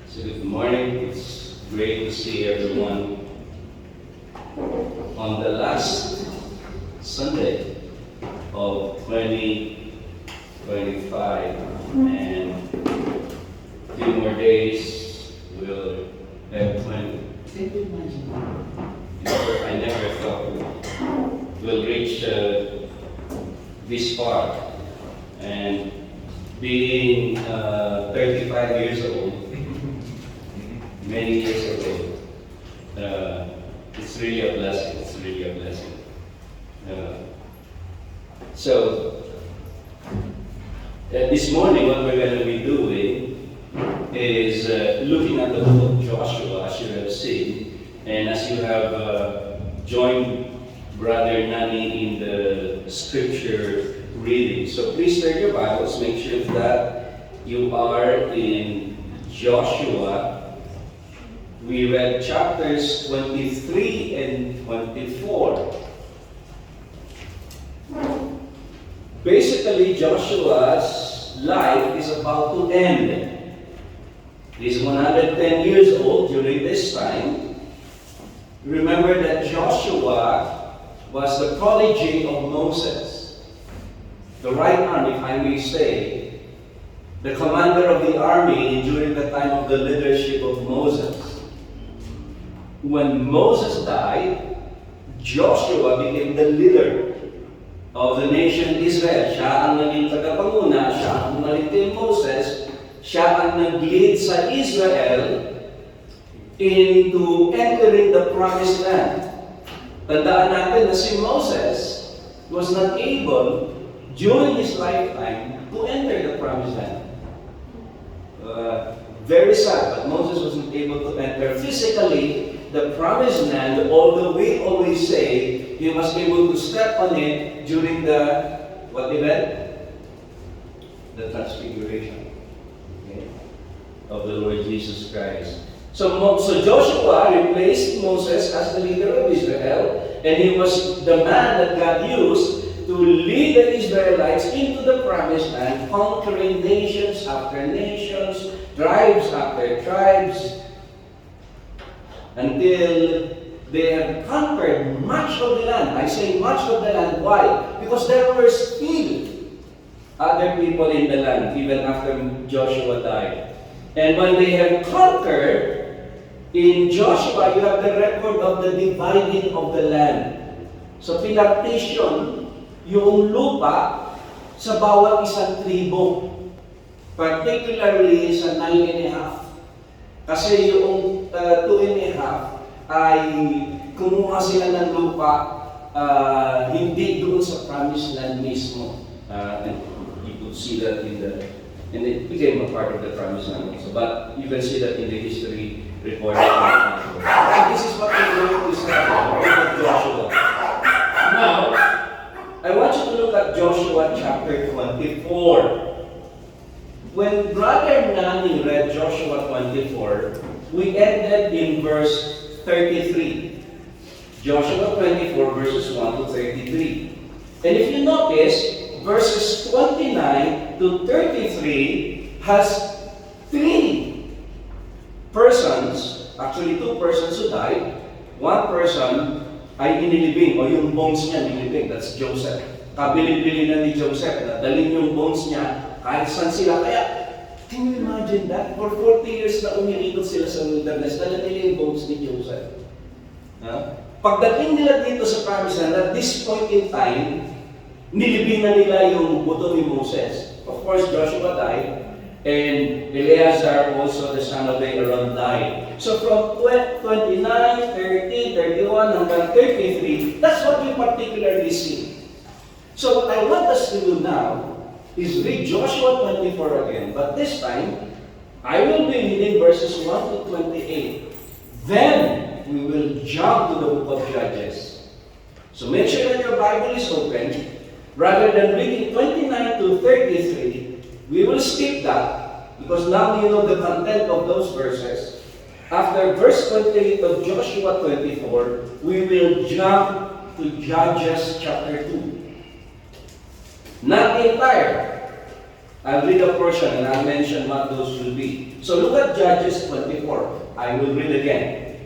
So good morning. It's great to see everyone on the last Sunday of 2025. And a few more days we'll have 20. Can you imagine? I never thought we'll reach this far. And being 35 years old, many years ago, it's really a blessing. It's really a blessing. This morning, what we're going to be doing is looking at the book of Joshua, as you have seen, and as you have joined Brother Nani in the scripture reading. So please turn your Bibles, make sure that you are in Joshua. We read chapters 23 and 24. Basically, Joshua's life is about to end. He's 110 years old during this time. Remember that Joshua was the prodigy of Moses, the right arm, if I may say, the commander of the army during the time of the leadership of Moses. When Moses died, Joshua became the leader of the nation Israel. Siya ang naging tagapanguna, siya ang umalit kay Moses, siya ang nag-lead sa Israel into entering the promised land. Tandaan natin na si Moses was not able during his lifetime to enter the promised land. Very sad, but Moses wasn't able to enter physically the promised land, although we always say he was able to step on it during the, what event? The transfiguration, okay, of the Lord Jesus Christ. So Joshua replaced Moses as the leader of Israel, and he was the man that God used to lead the Israelites into the promised land, conquering nations after nations, tribes after tribes, until they have conquered much of the land. I say much of the land. Why? Because there were still other people in the land, even after Joshua died. And when they have conquered, in Joshua, you have the record of the dividing of the land. So, pinartition yung lupa sa bawat isang tribo. Particularly sa 9.5. Kasi yung 2.5 ay kumuha sila ng lupa hindi doon sa promised land mismo. And you could see that and it became a part of the promised land also. But you can see that in the history recorded. So this is what we're going to study about Joshua. Now, I want you to look at Joshua chapter 24. When Brother Nani read Joshua 24, we ended in verse 33. Joshua 24 verses 1 to 33. And if you notice, verses 29 to 33 has three persons, actually two persons who died. One person ay inilibing, o yung bones niya nilibing, that's Joseph. Kabilin-bilin na ni Joseph, nadalin yung bones niya kahit saan sila. Kaya, can you imagine that? For 40 years na umiikot sila sa wilderness, dala nila yung bones ni Joseph. Pagdating nila dito sa promised land, at this point in time, nilibing na nila yung buto ni Moses. Of course, Joshua died, and Eleazar, also the son of Aaron, died. So from 29, 30, 31, hanggang 33, that's what we particularly see. So what I want us to do now is read Joshua 24 again, but this time, I will be reading verses 1 to 28. Then, we will jump to the book of Judges. So make sure that your Bible is open. Rather than reading 29 to 33, we will skip that, because now you know the content of those verses. After verse 28 of Joshua 24, we will jump to Judges chapter 2. Not the entire. I'll read a portion and I'll mention what those will be. So look at Judges 24. I will read again.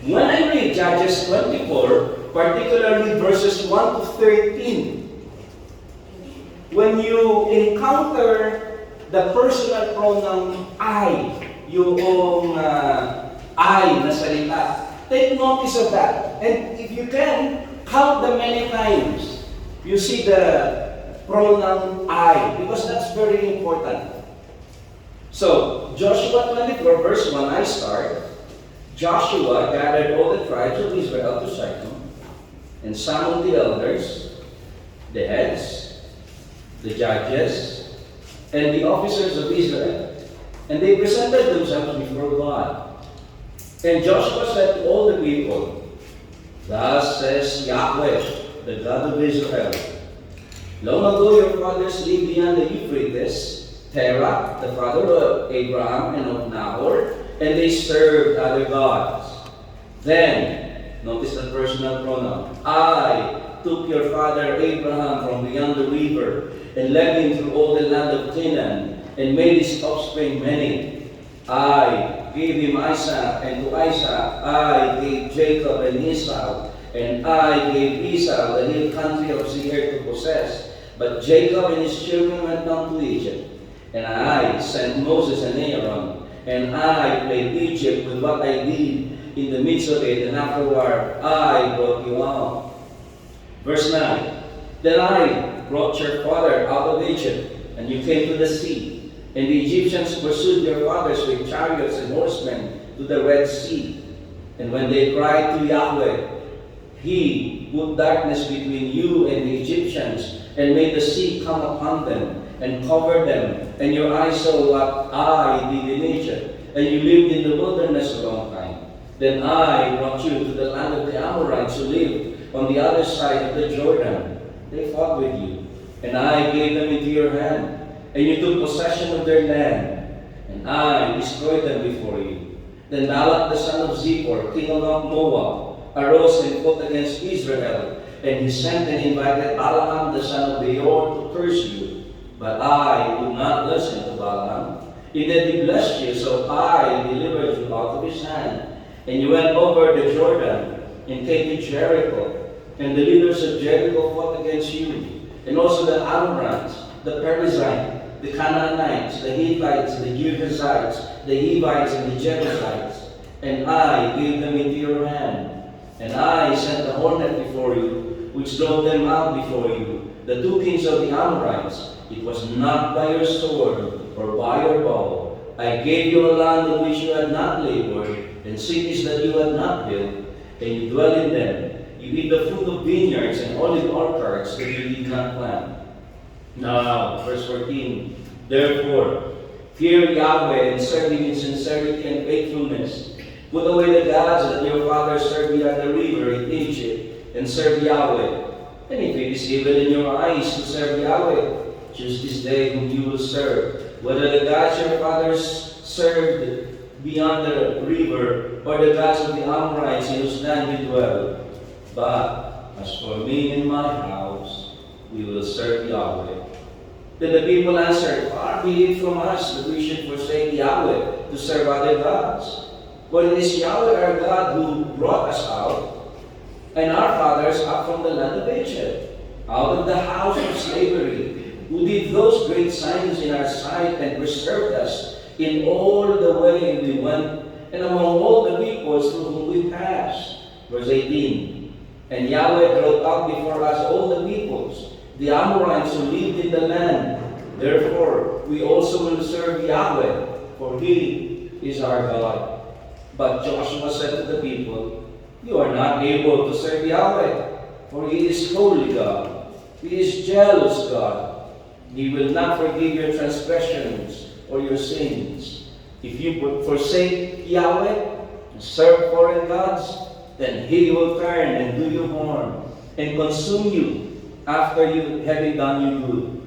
When I read Judges 24, particularly verses 1 to 13, when you encounter the personal pronoun I, yung I na salita, take notice of that. And if you can, count the many times you see the pronoun I, because that's very important. So, Joshua 24, verse 1, I start. Joshua gathered all the tribes of Israel to Shechem, and summoned the elders, the heads, the judges, and the officers of Israel. And they presented themselves before God. And Joshua said to all the people, Thus says Yahweh, the God of Israel, Long ago your fathers lived beyond the Euphrates, Terah, the father of Abraham and of Nahor, and they served other gods. Then, notice the personal pronoun, I took your father Abraham from beyond the river, and led him through all the land of Canaan, and made his offspring many. I gave him Isaac, and to Isaac I gave Jacob and Esau, and I gave Esau the hill country of Seir to possess. But Jacob and his children went down to Egypt, and I sent Moses and Aaron, and I played Egypt with what I did in the midst of it, and afterward I brought you out. Verse 9, Then I brought your father out of Egypt, and you came to the sea, and the Egyptians pursued your fathers with chariots and horsemen to the Red Sea. And when they cried to Yahweh, He put darkness between you and the Egyptians, and made the sea come upon them, and covered them, and your eyes saw what I did in Egypt, and you lived in the wilderness a long time. Then I brought you to the land of the Amorites who lived on the other side of the Jordan. They fought with you, and I gave them into your hand, and you took possession of their land, and I destroyed them before you. Then Balak the son of Zippor, king of Moab, arose and fought against Israel, and he sent and invited Balaam the son of Beor to curse you. But I would not listen to Balaam. Indeed, he blessed you, so I delivered you out of his hand. And you went over the Jordan and came to Jericho. And the leaders of Jericho fought against you, and also the Amorites, the Perizzites, the Canaanites, the Hittites, the Jebusites, the Hivites, and the Jebusites. And I gave them into your hand. And I sent the hornet before you, which drove them out before you, the two kings of the Amorites. It was not by your sword or by your bow. I gave you a land in which you had not labored, and cities that you had not built, and you dwell in them. You eat the fruit of vineyards and olive orchards that you did not plant. Now, verse 14, Therefore, fear Yahweh and serve Him in sincerity and faithfulness. Put away the gods that your fathers served beyond the river in Egypt, and serve Yahweh. And if it is evil in your eyes to serve Yahweh, choose this day whom you will serve, whether the gods your fathers served beyond the river, or the gods of the Amorites in whose land you dwell. But as for me and my house, we will serve Yahweh. Then the people answered, Far be it from us that we should forsake Yahweh to serve other gods. For it is Yahweh our God who brought us out, and our fathers up from the land of Egypt, out of the house of slavery, who did those great signs in our sight and preserved us in all the way we went, and among all the peoples through whom we passed. Verse 18, And Yahweh drove out before us all the peoples, the Amorites who lived in the land. Therefore, we also will serve Yahweh, for He is our God. But Joshua said to the people, You are not able to serve Yahweh, for He is holy God. He is jealous God. He will not forgive your transgressions or your sins. If you forsake Yahweh and serve foreign gods, then He will turn and do you harm and consume you after you having done you good.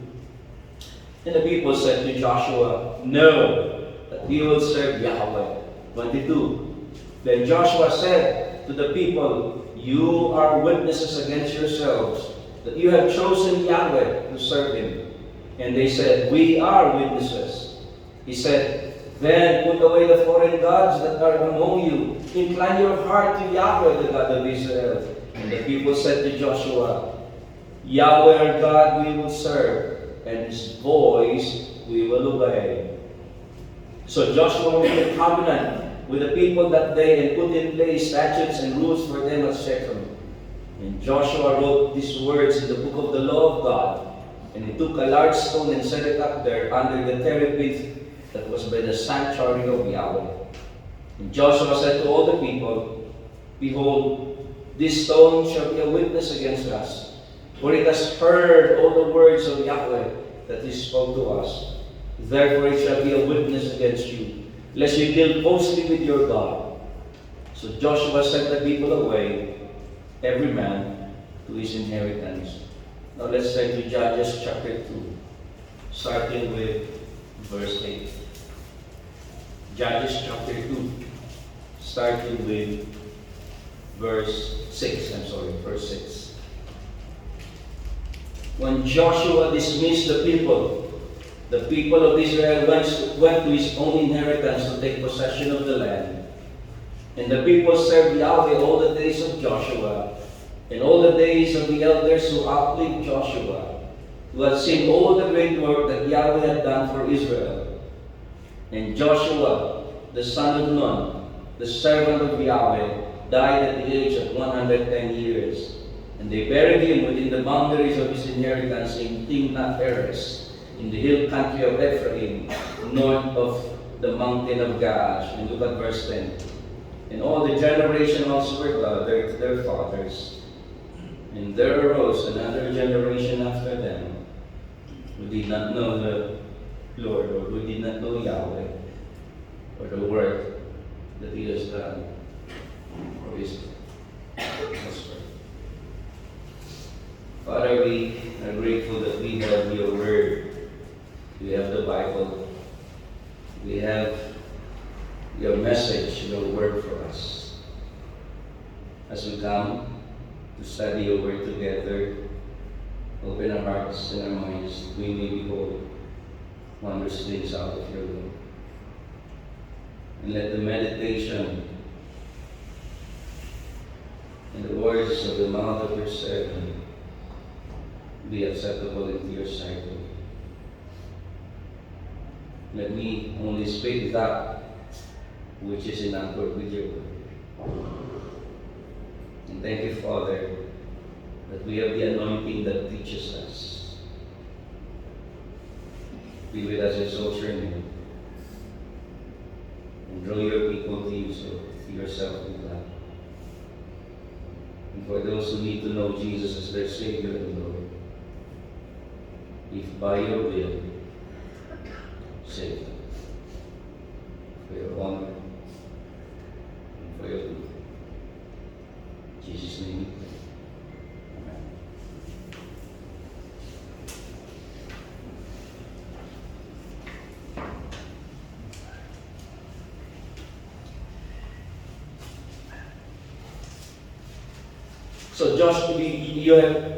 And the people said to Joshua, No, that we will serve Yahweh. 22. Then Joshua said to the people, You are witnesses against yourselves that you have chosen Yahweh to serve Him. And they said, "We are witnesses." He said, "Then put away the foreign gods that are among you. Incline your heart to Yahweh, the God of Israel." And the people said to Joshua, "Yahweh our God we will serve, and His voice we will obey." So Joshua made a covenant with the people that day and put in place statutes and rules for them at Shechem. And Joshua wrote these words in the book of the law of God. And he took a large stone and set it up there under the terebinth that was by the sanctuary of Yahweh. And Joshua said to all the people, "Behold, this stone shall be a witness against us, for it has heard all the words of Yahweh that He spoke to us. Therefore it shall be a witness against you, lest you deal falsely with your God." So Joshua sent the people away, every man to his inheritance. Now let's turn to Judges chapter 2, starting with verse 8. Judges chapter 2, starting with verse 6. Verse 6. When Joshua dismissed the people of Israel went to his own inheritance to take possession of the land. And the people served Yahweh all the days of Joshua, and all the days of the elders who outlived Joshua, who had seen all the great work that Yahweh had done for Israel. And Joshua, the son of Nun, the servant of Yahweh, died at the age of 110 years. And they buried him within the boundaries of his inheritance in Timnath-Heres, in the hill country of Ephraim, north of the mountain of Gaash. And look at verse 10. And all the generations were gathered to their fathers. And there arose another generation after them, who did not know the Lord, or who did not know Yahweh, or the work that He has done for His husband. Father, we are grateful that we have Your Word. We have the Bible. We have Your message, Your word for us. As we come to study Your word together, open our hearts and our minds, we may behold wondrous things out of Your word. And let the meditation and the words of the mouth of Your servant be acceptable into Your sight, Lord. Let me only speak that which is in accord with Your word. And thank You, Father, that we have the anointing that teaches us. Be with us, exalt Your name, and draw Your people to You, so to Yourself in God. And for those who need to know Jesus as their Savior and Lord, if by Your will, save them for Your honor and for Your good. In Jesus' name we pray. Amen. So Josh,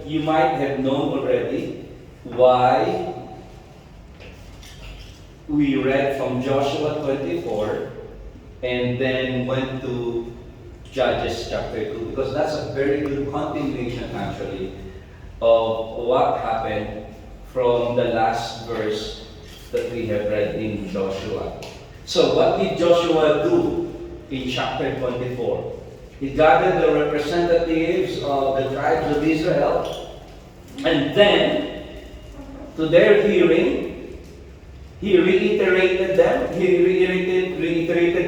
you might have known already why we read from Joshua 24 and then went to Judges chapter 2, because that's a very good continuation actually of what happened from the last verse that we have read in Joshua. So what did Joshua do in chapter 24? He gathered the representatives of the tribes of Israel, and then to their hearing, he reiterated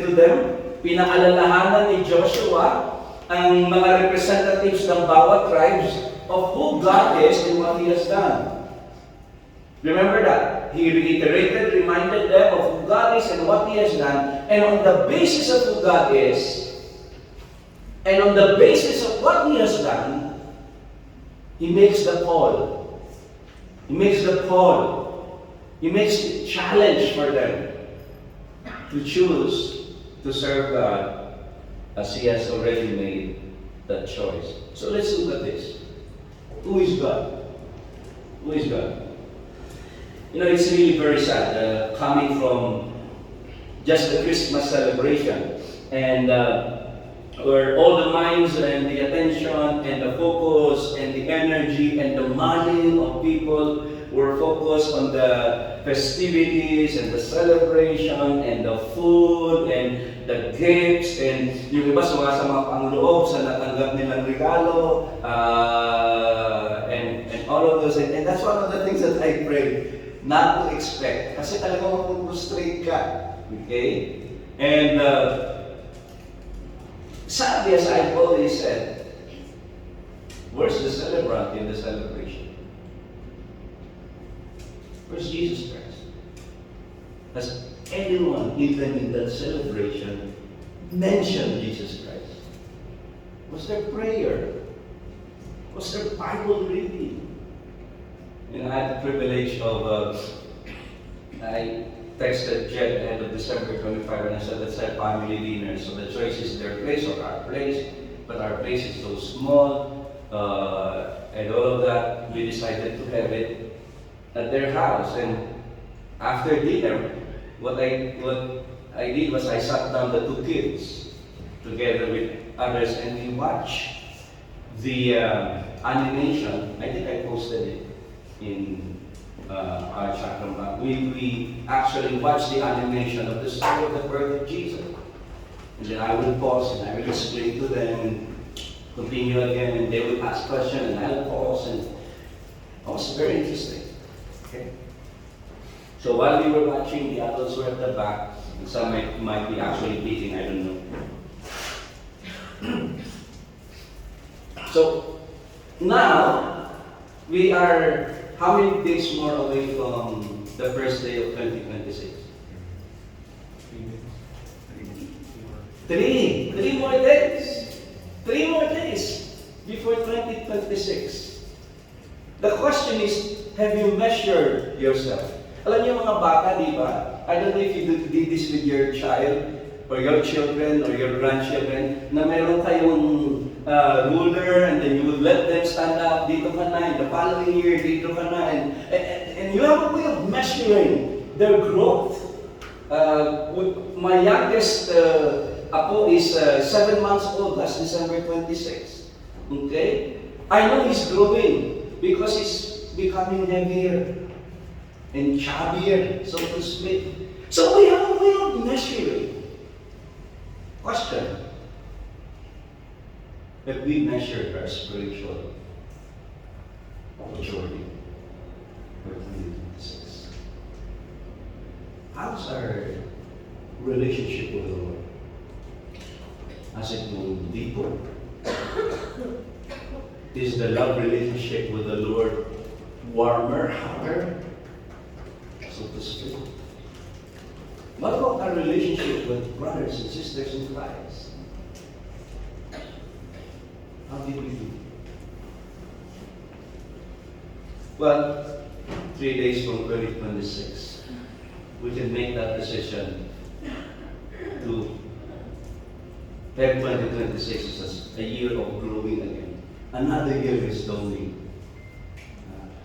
to them, pinaalalahanan ni Joshua ang mga representatives ng bawat tribes of who God is and what He has done. Remember that? He reiterated, reminded them of who God is and what He has done, and on the basis of who God is, and on the basis of what He has done, He makes the call. He makes the call. He makes the challenge for them to choose to serve God as He has already made that choice. So let's look at this. Who is God? Who is God? It's really very sad coming from just a Christmas celebration and where all the minds and the attention and the focus and the energy and the money of people were focused on the festivities and the celebration and the food and the gifts and yung iba sumasama pa ang loob sa natanggap nilang regalo and all of those and that's one of the things that I pray not to expect kasi talagang mag-frustrate ka, okay? And sadly, as I've always said, where's the celebrant in the celebration? Where's Jesus Christ? Has anyone, even in that celebration, mentioned Jesus Christ? Was there prayer? Was there Bible reading? I had the privilege of, I texted Jed at the end of December 25 and I said, let's have family dinner. So the choice is their place or our place, but our place is so small, and all of that, we decided to have it at their house. And after dinner, what I did was I sat down the two kids together with others and we watched the animation. I think I posted it in our chat room. We actually watched the animation of the story of the birth of Jesus. And then I will pause and I will explain to them and continue again and they will ask questions and I will pause and it was very interesting. Okay? So while we were watching, the adults were at the back and some might be actually beating, I don't know. So now we are how many days more away from the first day of 2026? 3 more days. 3 more days before 2026. The question is, have you measured yourself? Alam niyo mga bata, di ba? I don't know if you did this with your child or your children or your grandchildren, na meron kayong ruler and then you would let them stand up, dito ka na, in the following year, dito ka na, and you have a way of measuring their growth. My youngest apo is 7 months old, last December 26. Okay? I know he's growing because he's becoming heavier and chubbier, so to speak. So we have a way of measuring. Question. Have we measured our spiritual maturity for 2026? How's our relationship with the Lord? Has it moved deeper? Is the love relationship with the Lord warmer, hotter, so to speak? What about our relationship with brothers and sisters in Christ? How did we do? Well, 3 days from 2026, we can make that decision to have 2026 as a year of growing again. Another year is dawning.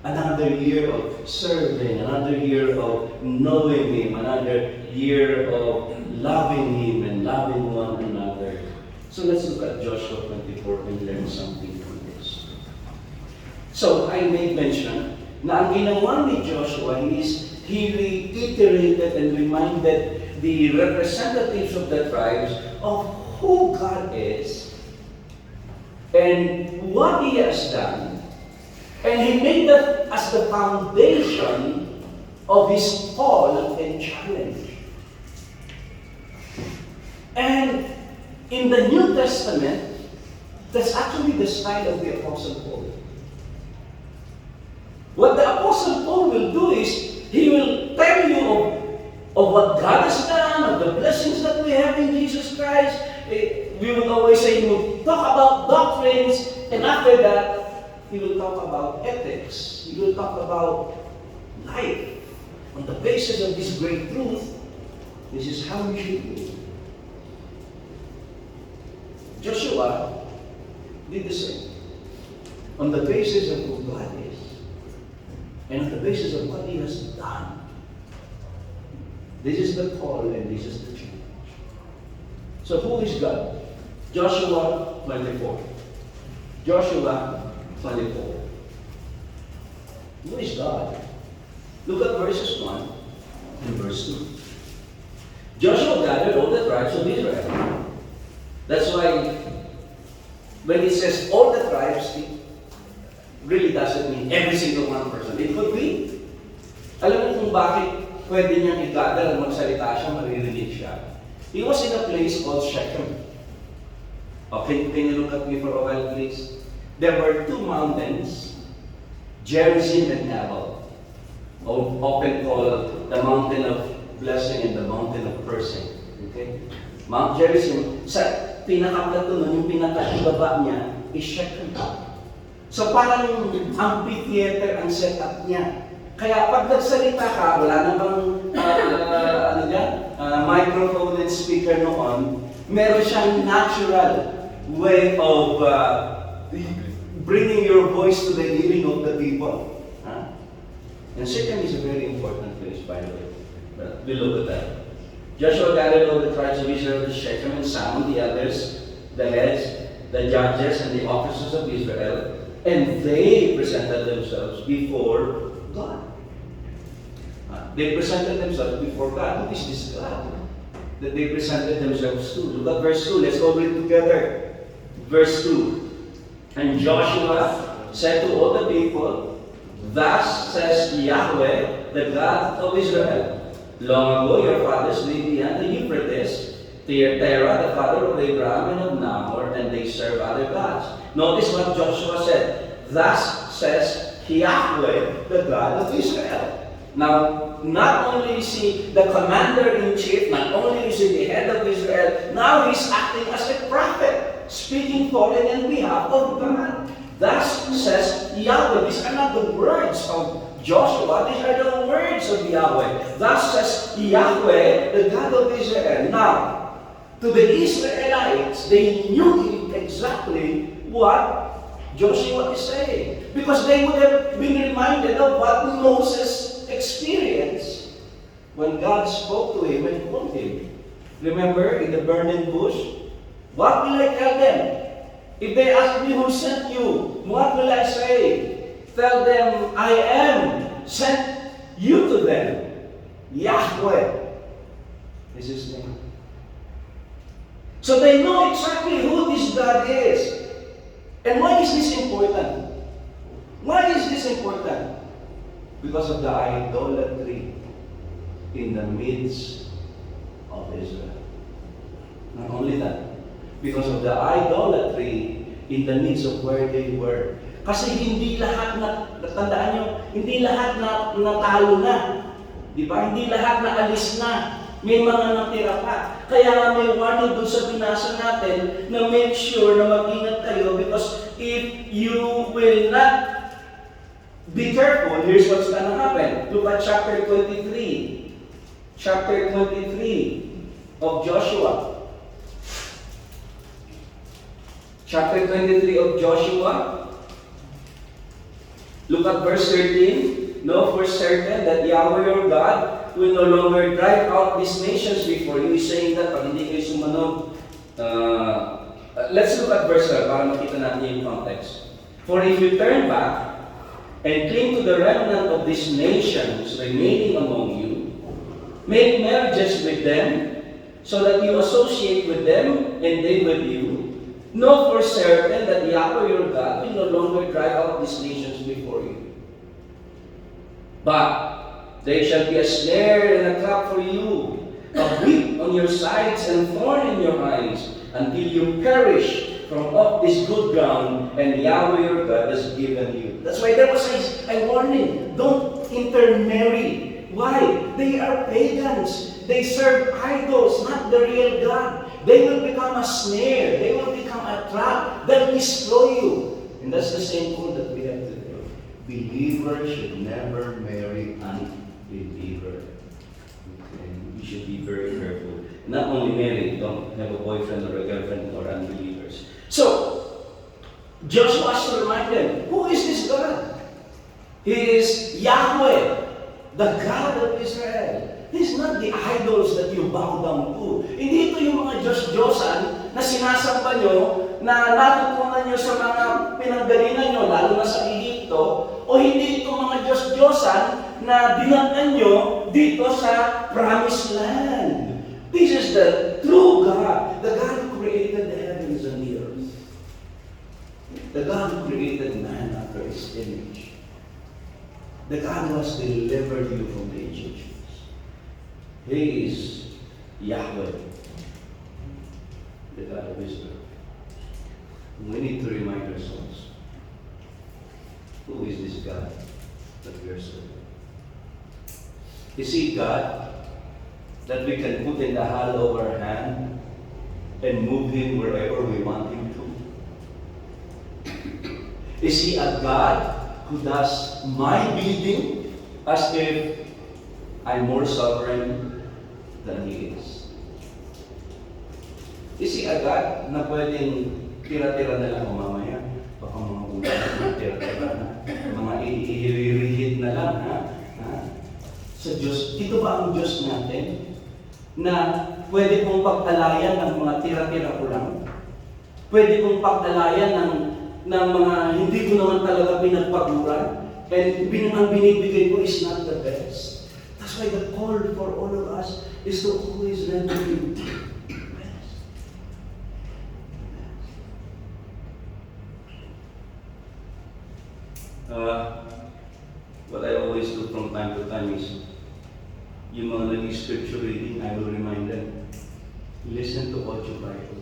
Another year of serving, another year of knowing Him, another year of loving Him and loving one another. So let's look at Joshua 24 and learn something from this. So I made mention na ang ginawa ni Joshua is he reiterated and reminded the representatives of the tribes of who God is and what He has done. And he made that as the foundation of his call and challenge. And in the New Testament, that's actually the style of the Apostle Paul. What the Apostle Paul will do is, he will tell you of what God has done, of the blessings that we have in Jesus Christ. We would always say, he will talk about doctrines, and after that, he will talk about ethics. He will talk about life. On the basis of this great truth, this is how we should live. Joshua did the same. On the basis of who God is. and on the basis of what He has done. This is the call and this is the change. So who is God? Joshua 24. Joshua 24. Who is God? Look at verses 1 and verse 2. Joshua gathered all the tribes of Israel. That's why when it says all the tribes, it really doesn't mean every single one person. It could be. Alam mo kung bakit pwede niyang i-gather, magsalita siya, maririnig siya. He was in a place called Shechem. Okay, can you look at me for a while, please? There were two mountains, Gerizim and Ebal, often called the mountain of blessing and the mountain of cursing. Okay? Mount Gerizim, sa pinaka-plato nun, yung pinaka-ibaba niya, is Shechem. So parang amphitheater ang setup niya. Kaya pag nagsalita ka, wala namang microphone and speaker noon, meron siyang natural way of bringing your voice to the hearing of the people. And Shechem is a very important place, by the way. But we'll look at that. Joshua gathered all the tribes of Israel to Shechem and summoned the elders, the heads, the judges, and the officers of Israel, and they presented themselves before God. They presented themselves before God. Who is this God that they presented themselves to? Look at verse 2. Let's go read together. Verse 2. And Joshua said to all the people, "Thus says Yahweh, the God of Israel, long ago your fathers lived beyond the Euphrates, Terah, the father of Abraham and of Nahor, and they serve other gods." Notice what Joshua said. Thus says Yahweh, the God of Israel. Now, not only is he the commander-in-chief, not only is he the head of Israel, now he's acting as a prophet, speaking for and in behalf of God. Thus says Yahweh. These are not the words of Joshua, these are the words of Yahweh. Thus says Yahweh, the God of Israel. Now, to the Israelites, they knew exactly what Joshua is saying, because they would have been reminded of what Moses experienced when God spoke to him and called him. Remember in the burning bush? What will I tell them? If they ask me who sent you, what will I say? Tell them, I am sent you to them. Yahweh is his name. So they know exactly who this God is. And why is this important? Why is this important? Because of the idolatry in the midst of Israel. Not only that, because of the idolatry in the midst of where they were. Kasi hindi lahat tandaan nyo, hindi lahat natalo na. Di ba? Hindi lahat na alis na. May mga natira pa. Kaya nga may warning doon sa binasa natin na make sure na mag-ingat kayo, because if you will not be careful, here's what's gonna happen. Look at chapter 23. Chapter 23 of Joshua. Chapter 23 of Joshua. Look at verse 13. Know for certain that Yahweh your God will no longer drive out these nations before you. He's saying that pag hindi kayo sumunod. Let's look at verse 12 para makita natin yung context. For if you turn back and cling to the remnant of these nations remaining among you, make marriages with them, so that you associate with them and they with you, know for certain that Yahweh your God will no longer drive out these nations before you. But they shall be a snare and a trap for you, a whip on your sides and thorn in your eyes, until you perish from off this good ground, and Yahweh your God has given you. That's why there was a warning. Don't intermarry. Why? They are pagans. They serve idols, not the real God. They will become a snare. They will become a trap that will destroy you. And that's the same rule that we have today. Believer should never marry unbeliever. Okay? You should be very careful. Not only married, don't have a boyfriend or a girlfriend or unbelievers. So, Joshua has to remind them, who is this God? He is Yahweh, the God of Israel. He's not the idols that you bow down to. Hindi ito yung mga Diyos-Diyosan na sinasamba nyo, na natutunan nyo sa mga pinanggalingan nyo, lalo na sa Ehipto, o hindi ito mga Diyos-Diyosan na dinatnan nyo dito sa Promised Land. This is the true God, the God who created the heavens and the earth. The God who created man after His image. The God who has delivered you from the Egyptians. He is Yahweh, the God of Israel. We need to remind ourselves, who is this God that we are serving? Is He God that we can put in the hollow of our hand and move Him wherever we want Him to? Is He a God who does my bidding as if I'm more sovereign than He is? Is He a God na pwedeng tira-tira na lang mamaya? Baka mga ulang, tira-tira na. Mga i-reheat na lang, ha? Sa Diyos, ito ba ang Diyos natin? Na pwede kong pag-alayan ng mga tira-tira ko lang? Pwede kong pag-alayan ng mga hindi ko naman talaga pinagpaguran? And ang binibigay ko is not the best. That's why the call for all of us is to always learn to be the best. What I always do from time to time is, yung mga nag-scripture reading, I will remind them, listen to audio Bible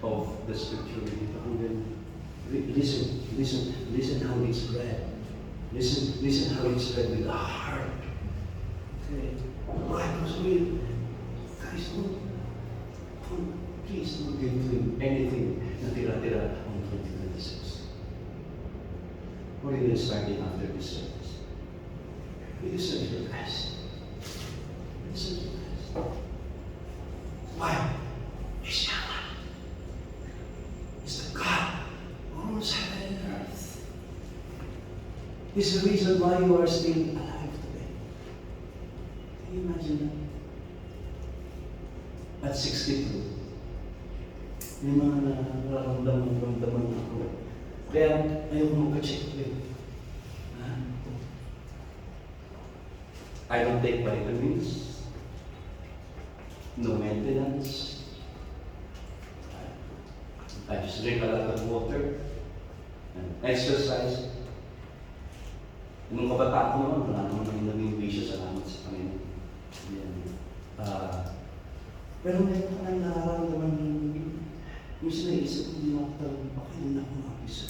of the scripture reading. Listen how it's read. Listen how it's read with the heart. Okay. Why? Because guys, please don't give him anything na tira-tira on 2026. Or even starting after this service. We deserve the best. We deserve the best. Why? He's Yahweh. He's the God who rules heaven and earth. He's the reason why you are still alive today. Can you imagine that? At 62, may mga nararamdaman ako. Kaya ayaw mo ka-check ko. I don't take vitamins. No maintenance. I just drink a lot of water and exercise. Nung kabataan ko naman, wala naman naging wisyo, salamat sa Panginoon. Pero meron ka nang nararamdaman yung sinaisip ko, hindi ako talagang baka hindi na ako mag-isa.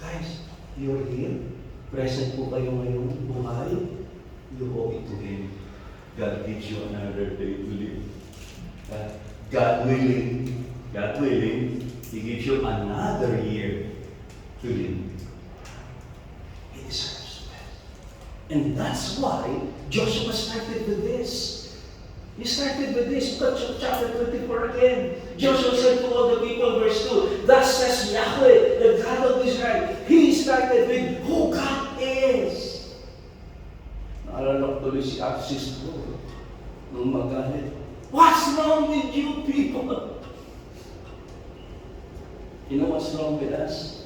Guys, you're here. Present po kayo ngayon, buhay. You owe it to Him. God gives you another day to live. God willing, He gives you another year to live. He deserves the best. And that's why Joshua started with this. He started with this. Look at chapter 24 again. Joshua said to all the people, verse 2, thus says Yahweh, the God of Israel. He started with who God is. Naalala ko tuloy si Axis ko nung magalit. What's wrong with you people? You know what's wrong with us?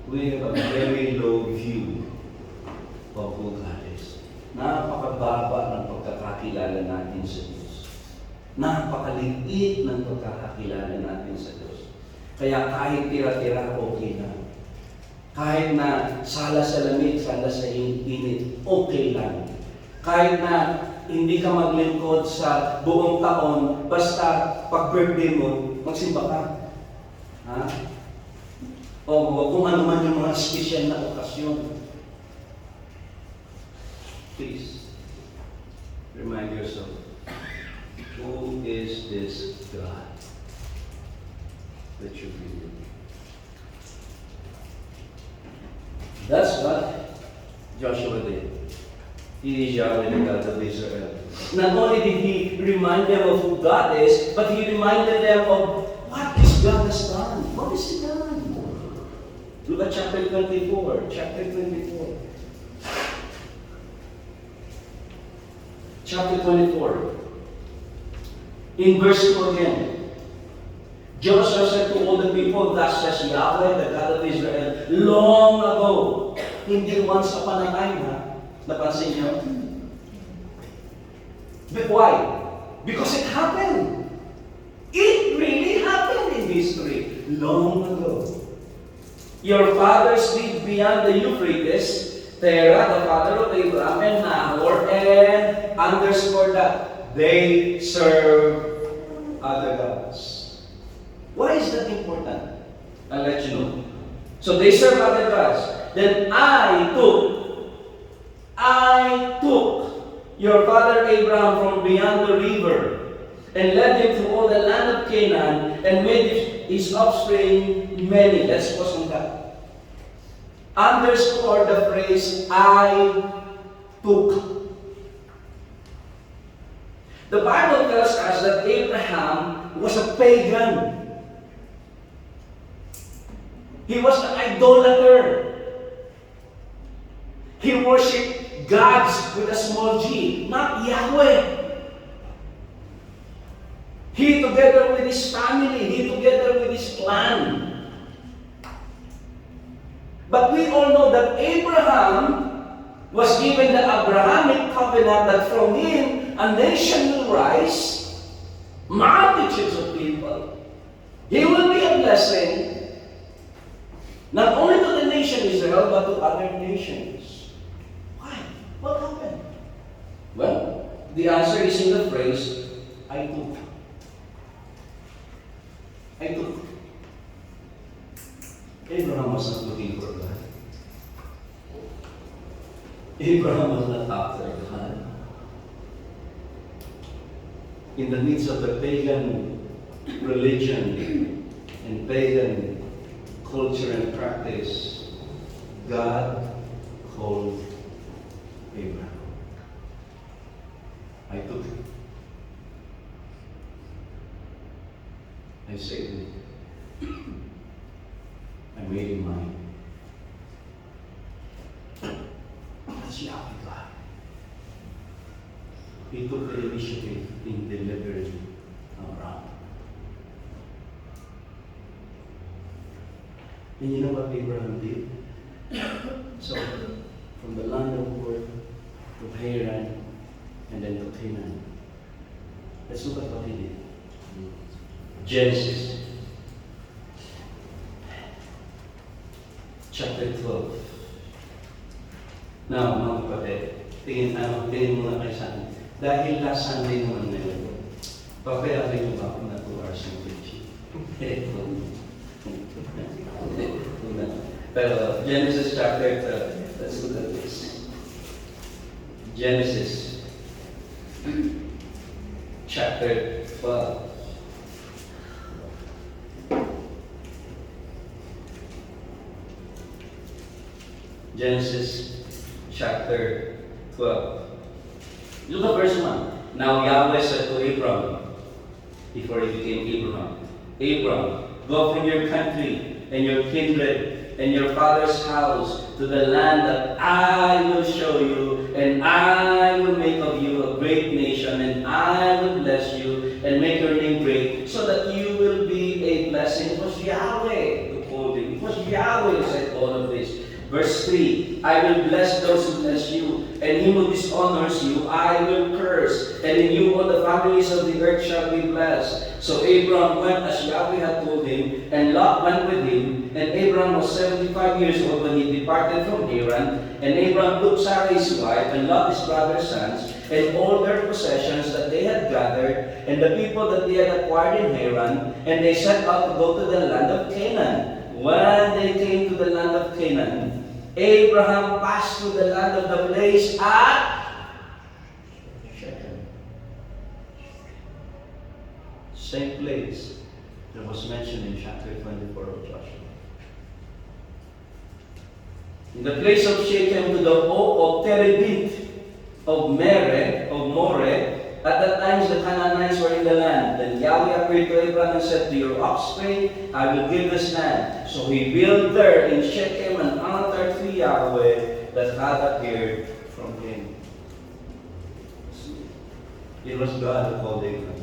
We have a very low view of who God is. Napakababa ng pagkakakilala natin sa Diyos. Napakaliit ng pagkakakilala natin sa Diyos. Kaya kahit tira-tira, okay lang. Kahit na sala sa lamig, sala sa init, okay lang. Kahit na hindi ka maglingkod sa buong taon, basta pag-birthday mo, magsimba ka. Ha? O kung ano man yung mga special na okasyon. Please, remind yourself, who is this God that you believe? That's what Joshua did. He is Yahweh, the God of Israel. Not only did he remind them of who God is, but he reminded them of what this God has done. What has he done? Look at chapter 24. Chapter 24. Chapter 24. In verse 2 again. Joshua said to all the people, thus says Yahweh, the God of Israel, long ago. Hindi once upon a time, ha? Napansin niyo? But why? Because it happened. It really happened in history long ago. Your fathers lived beyond the Euphrates, Terah, the father of Abraham and Nahor, and underscore that they serve other gods. Why is that important? I'll let you know. So they serve other gods. Then I took your father Abraham from beyond the river and led him to all the land of Canaan and made his offspring many. Let's pause on that. Underscore the phrase, I took. The Bible tells us that Abraham was a pagan. He was an idolater. He worshipped gods with a small g, not Yahweh. He together with his family, he together with his clan. But we all know that Abraham was given the Abrahamic covenant that from him a nation will rise, multitudes of people. He will be a blessing, not only to the nation Israel, but to other nations. Why? What happened? Well, the answer is in the phrase, I took. I took. Abraham was not looking for God. Abraham was not after God. In the midst of the pagan religion and pagan culture and practice, God called Abraham. I took it. I saved it. I made him mine. That's Yahweh God. He took the initiative in delivering Abraham. And you know what Abraham did? So, from the land of Ur to Haran and then to Canaan. Let's look at what he did. Genesis chapter 12. Now, mga kapatid, tingin muna kayo sa akin. Dahil last Sunday naman na yun, papayarin nyo ba ako na 2 hours ng preaching? Pero Genesis chapter 12, let's look at this. Genesis chapter 12. Genesis chapter 12. Look at verse 1. Now Yahweh said to Abram, before he became Abraham, Abram, go from your country and your kindred and your father's house to the land that I will show you, and I will make of you a great nation, and I will bless you and make your name great, so that you will be a blessing. It was Yahweh who told him. It was Yahweh who said all of this. Verse 3, I will bless those who bless you, and him who dishonors you, I will curse, and in you all the families of the earth shall be blessed. So Abram went as Yahweh had told him, and Lot went with him, and Abram was 75 years old when he departed from Haran, and Abram took Sarah his wife, and Lot his brother's sons, and all their possessions that they had gathered, and the people that they had acquired in Haran, and they set out to go to the land of Canaan. When they came to the land of Canaan, Abraham passed through the land of the place at Shechem. Same place that was mentioned in chapter 24 of Joshua. In the place of Shechem, to the oak of Terebinth of More, At that time the Canaanites were in the land. Then Yahweh appeared to Abraham and said, to your offspring I will give this land. So he built there in Shechem an altar to Yahweh that had appeared from him. It was God who called Abraham.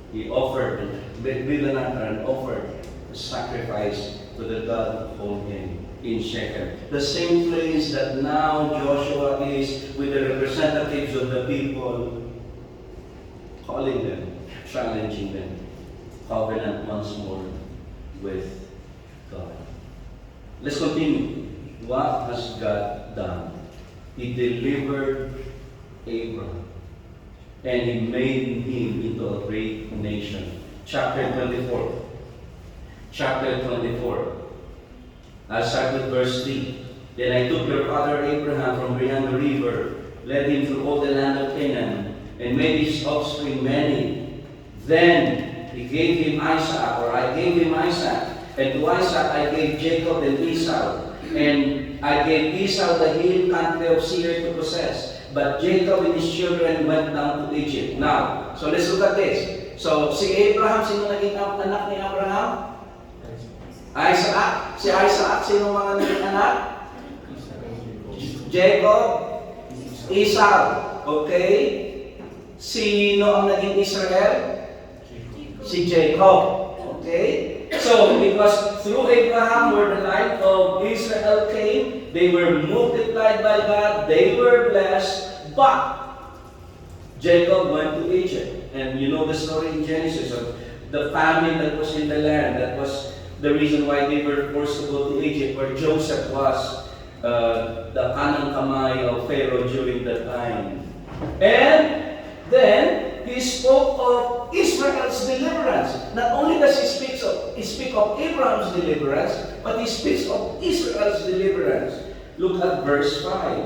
He offered, built an altar and offered a sacrifice to the God who called him in Shechem. The same place that now Joshua is with the representatives of the people, calling them, challenging them, covenant once more with God. Let's continue. What has God done? He delivered Abraham and he made him into a great nation. Chapter 24. Chapter 24. I'll start with verse 3. Then I took your father Abraham from beyond the river, led him through all the land of Canaan, and made his offspring many. Then he gave him Isaac, or I gave him Isaac. And to Isaac I gave Jacob and Esau. And I gave Esau the hill country of Seir to possess. But Jacob and his children went down to Egypt. Now, so let's look at this. So, si Abraham, sino naging anak ni Abraham? Isaac. Si Isaac, sino mga naging anak? Jacob, Esau. Okay? Sino ang naging Israel? Si Jacob. Okay? So, it was through Abraham where the light of Israel came. They were multiplied by God. They were blessed. But Jacob went to Egypt. And you know the story in Genesis of the famine that was in the land. That was the reason why they were forced to go to Egypt, where Joseph was the kanang kamay of Pharaoh during that time. And then he spoke of Israel's deliverance. Not only does he speak of Abraham's deliverance, but he speaks of Israel's deliverance. Look at verse 5.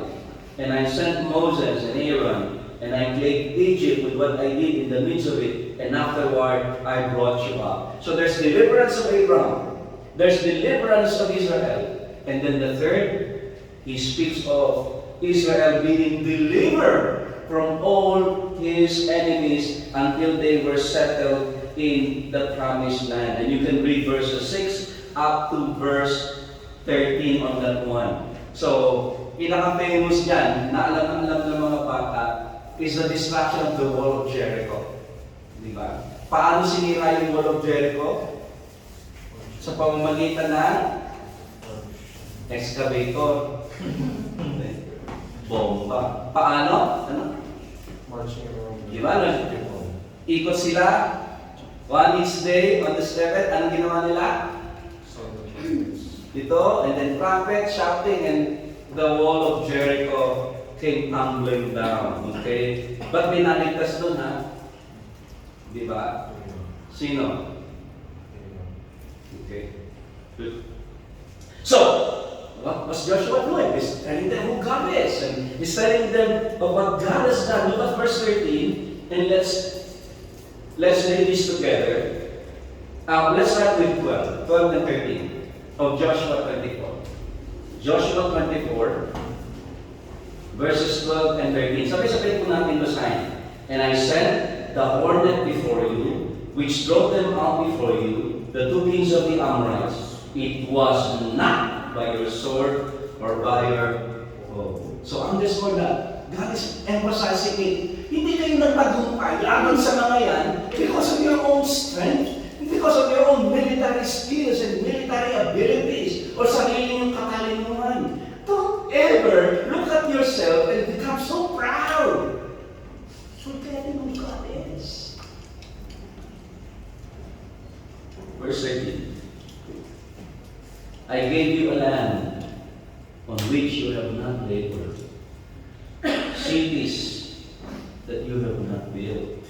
And I sent Moses and Aaron, and I plagued Egypt with what I did in the midst of it, and afterward I brought you up. So there's deliverance of Abraham, there's deliverance of Israel, and then the third, he speaks of Israel being delivered from all his enemies until they were settled in the promised land. And you can read verses 6 up to verse 13 on that one. So, pinaka-famous dyan, na alam ng mga bata, is the destruction of the wall of Jericho. Diba? Paano sinira yung wall of Jericho? Sa pamamagitan ng excavator. Bomba. Paano? Ano? Diba? Ikot sila. One each day on the seventh. Anong ginawa nila? Dito. And then trumpet, shouting, and the wall of Jericho came tumbling down. Okay? Ba't binaligtas doon, ha? Diba? Sino? Okay. Good. So, what was Joshua doing? He's telling them who God is. And he's telling them of what God has done. Look at verse 13. And let's read this together. Let's start with 12 and 13 of Joshua 24. Joshua 24, verses 12 and 13. Sabi-sabi po natin basahin. And I sent the hornet before you, which drove them out before you, the two kings of the Amorites. It was not by your sword or by your bow. So underscore that. God is emphasizing it. Hindi kayo nagtagumpay laban sa mga yan because of your own strength, because of your own military skills and military abilities, or sarili niyong katalinuhan. Don't ever look at yourself and become so proud. Forgetting who God is. Verse 13. I gave you a land on which you have not labored, cities that you have not built,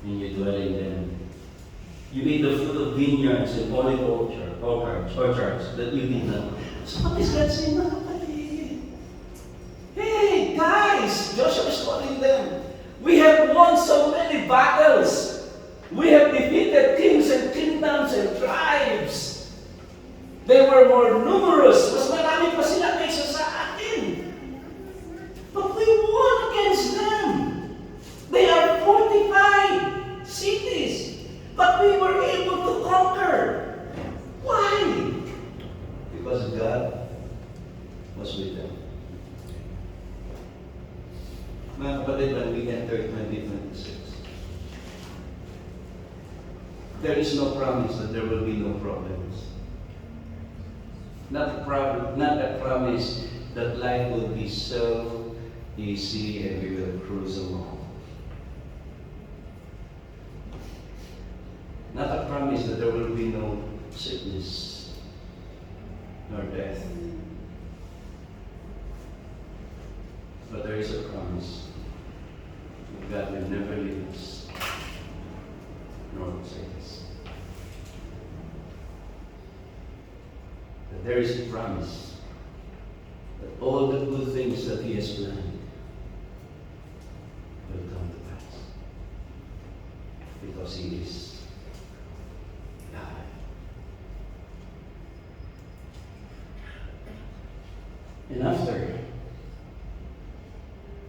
and you dwell in them. You eat the fruit of vineyards and olive orchards that you did not. So what is God saying, mga kapatid? Hey, guys! Joshua is calling them. We have won so many battles. We have defeated kings and kingdoms and tribes. They were more numerous. Mas marami pa sila kaysa sa atin. But we won against them. Mga kapatid, when we enter 2026, there is no promise that there will be no problems. Not a promise that life will be so easy and we will cruise along. Not a promise that there will be no sickness nor death. But there is a promise that God will never leave us nor forsake us. That there is a promise that all the good things that He has planned will come to pass. Because He is God. And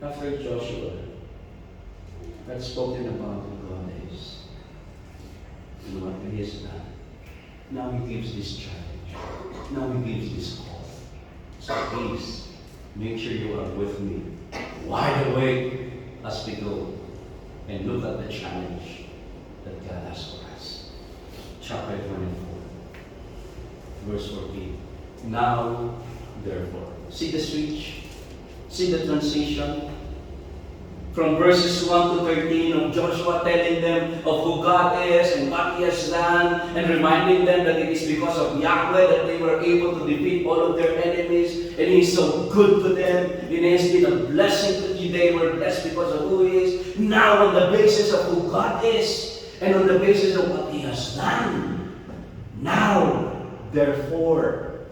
after Joshua had spoken about who God is and what He has done, now He gives this challenge. Now He gives this call. So please, make sure you are with me, wide awake as we go and look at the challenge that God has for us. Chapter 24, verse 14. Now, therefore. See the switch? See the transition? From verses 1 to 13 of Joshua telling them of who God is and what He has done, and reminding them that it is because of Yahweh that they were able to defeat all of their enemies, and He is so good to them, and He has been a blessing to them. They were blessed because of who He is. Now on the basis of who God is, and on the basis of what He has done, now, therefore,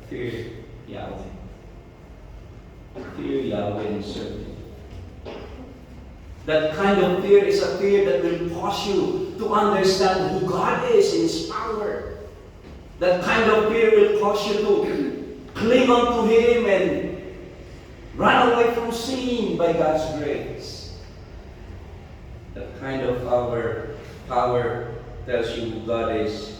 fear Yahweh. Fear Yahweh and serve Him. That kind of fear is a fear that will cause you to understand who God is in His power. That kind of fear will cause you to cling on to Him and run away from sin by God's grace. That kind of power tells you who God is,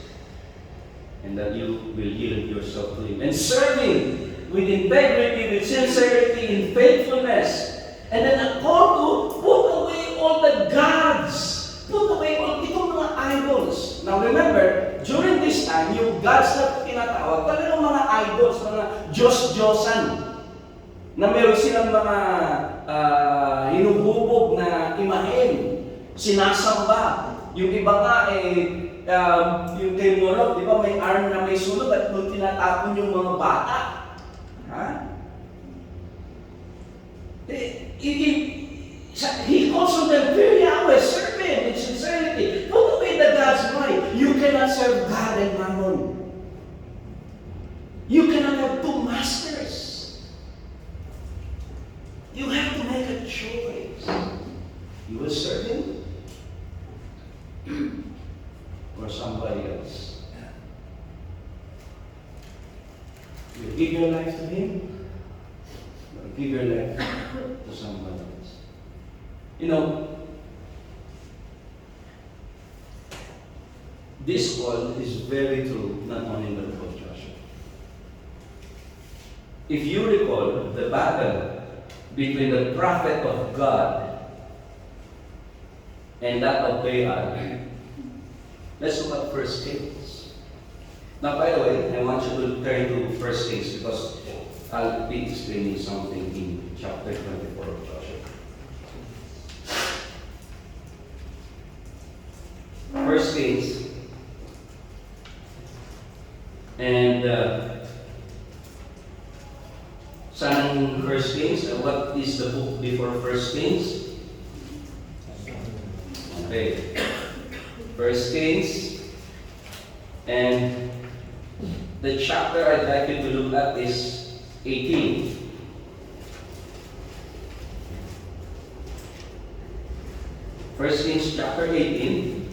and that you will yield yourself to Him and serve Him with integrity, with sincerity, in faithfulness. And then a call to put away all the gods. Put away all itong mga idols. Now remember, during this time, yung gods na tinatawag, talagang mga idols, mga Diyos-Diyosan, na meron silang mga hinuhubog na imahen, sinasamba. Yung iba nga yung kay Morok, di ba may arm na may sulog at doon tinatapon yung mga bata. Ha? He also them fear Yahweh, serve Him in sincerity. Put away the gods. Why? You cannot serve God and Mammon. You cannot have two masters. You have to make a choice. You will serve Him or somebody else. You give your life to Him, or give your life to somebody else. You know, this call is very true, not only in the book of Joshua. If you recall the battle between the prophet of God and that of Baal, let's look at 1 Kings. Now, by the way, I want you to turn to 1 Kings because I'll be explaining something in chapter 24 of Joshua. 1 Kings. And saan 1 Kings? What is the book before 1 Kings? Okay. 1 Kings. And the chapter I'd like you to look at is 18. First Kings chapter 18.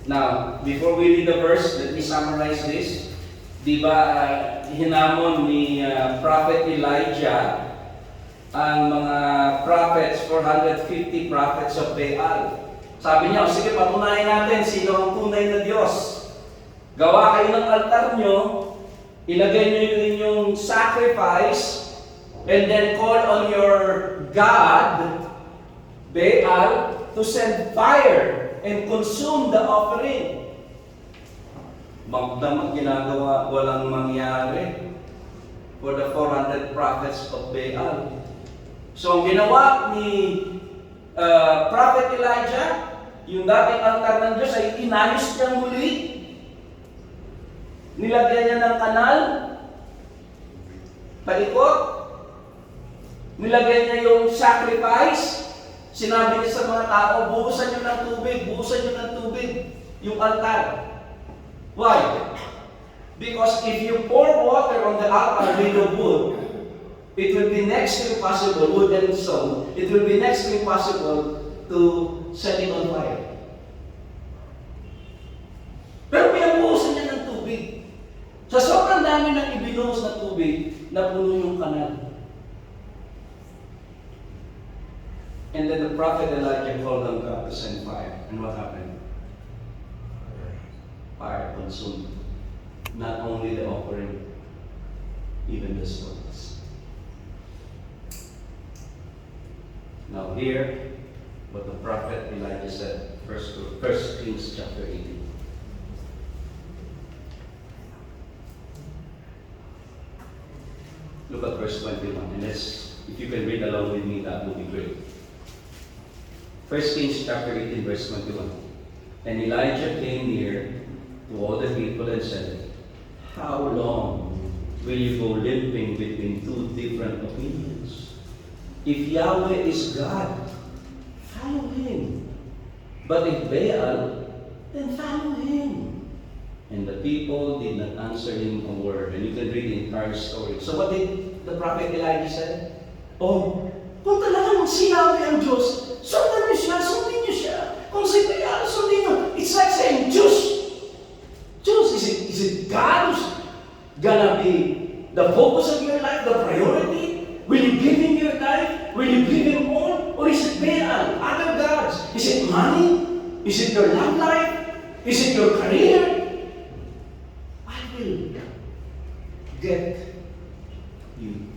Now, before we read the verse, let me summarize this. Di ba, hinamon ni Prophet Elijah ang mga prophets, 450 prophets of Baal. Sabi niya, sige, patunayan natin sino ang tunay na Diyos. Gawa kayo ng altar nyo ilagay nyo yung inyong sacrifice, and then call on your God, Baal, to send fire and consume the offering. Magdamag ginagawa, walang mangyari for the 400 prophets of Baal. So ang ginawa ni Prophet Elijah, yung dating altar ng Diyos ay inayos niyang muli. Nilagyan niya ng kanal, paikot. Nilagyan niya yung sacrifice. Sinabi niya sa mga tao, buhusan niyo ng tubig, buhusan niyo ng tubig yung altar. Why? Because if you pour water on the altar made of wood, it will be next to impossible, wood and stone, it will be next to impossible to set it on fire. Pero pinabuhusan niya ng tubig. Sa sobrang dami ng ibinuhos na tubig, napuno yung kanal. And then the prophet Elijah called on God to send fire. And what happened? Fire consumed not only the offering, even the stones. Now here, what the prophet Elijah said, First Kings chapter 18. Look at verse 21, and if you can read along with me, that would be great. 1 Kings chapter 18, verse 21. And Elijah came near to all the people and said, how long will you go limping between two different opinions? If Yahweh is God, follow Him. But if Baal, then follow him. And the people did not answer him a word. And you can read the entire story. So what did the prophet Elijah say? Oh, kung talagang si Yahweh ang Diyos, sundan niyo siya, sundin niyo siya. Kung si Baal, sundin niyo. It's like saying, choose. Choose. Is it God who's gonna be the focus of your life, the priority? Will you give Him your life? Will you give Him all? Or is it Baal, other gods? Is it money? Is it your love life? Is it your career? I will get you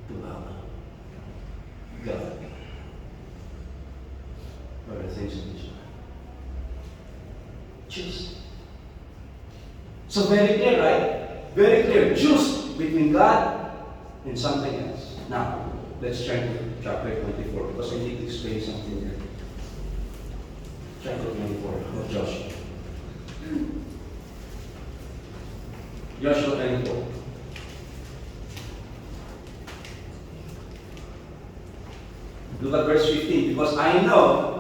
to our God for the things of this life. Choose. So very clear, right? Very clear. Choose between God and something else. Now, let's turn to chapter 24 because I need to explain something here. Chapter 24 of Joshua. Joshua 24. Look at verse 15 because I know,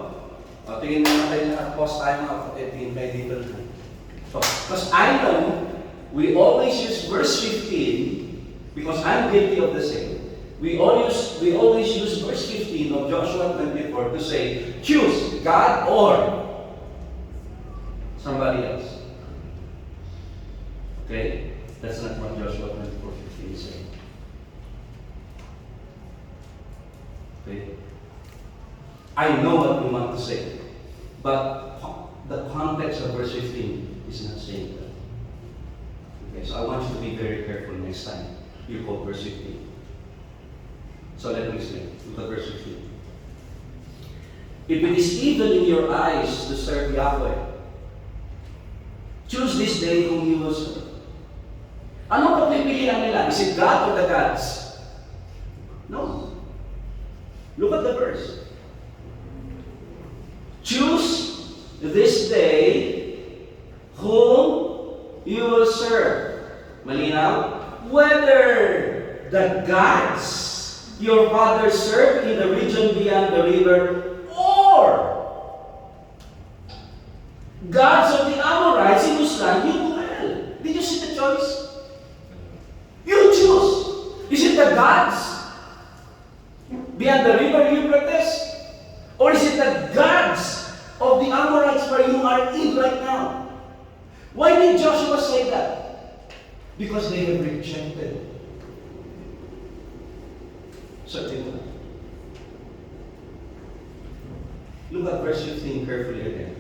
tingin naman tayo naka-post tayo mga kapatid, tingin tayo dito na. So, because I know, we always use verse 15 because I'm guilty of the same. We always use verse 15 of Joshua 24 to say, choose God or somebody else. Okay? That's not what Joshua 24:15 is saying. Okay? I know what we want to say, but the context of verse 15 is not saying that. Okay, so I want you to be very careful next time you quote verse 15. So let me explain. Look at verse 15. If it is evil in your eyes to serve Yahweh, choose this day whom you will serve. Anong pagpipilian nila? Is it God or the gods? No. Look at the verse. Choose this day whom you will serve. Malinaw? Whether the gods your fathers served in the region beyond the river, or gods of the Amorites in whose land you dwell. Did you see the choice? You choose. Is it the gods beyond the river Euphrates, or is it the gods of the Amorites where you are in right now? Why did Joshua say that? Because they have rejected certain God. Look at verse 15 carefully again.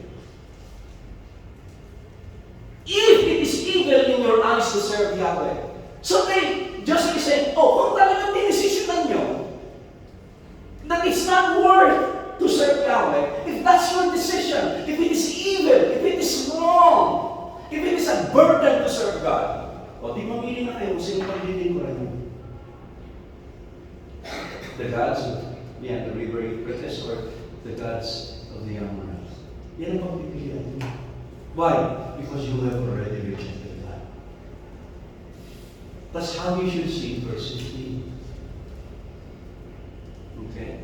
If it is evil in your eyes to serve Yahweh. So they just say, kung talagang dinesisyonan nyo, that it's not worth to serve Yahweh, if that's your decision, if it is evil, if it is wrong, if it is a burden to serve God, di mamili na kayo kung sino paglilingkuran nyo. The gods of the river Euphrates or the gods of the Amorites. Yan ang pagpipilian nyo. Why? Because you have already rejected God. That's how you should see verse 15. Okay?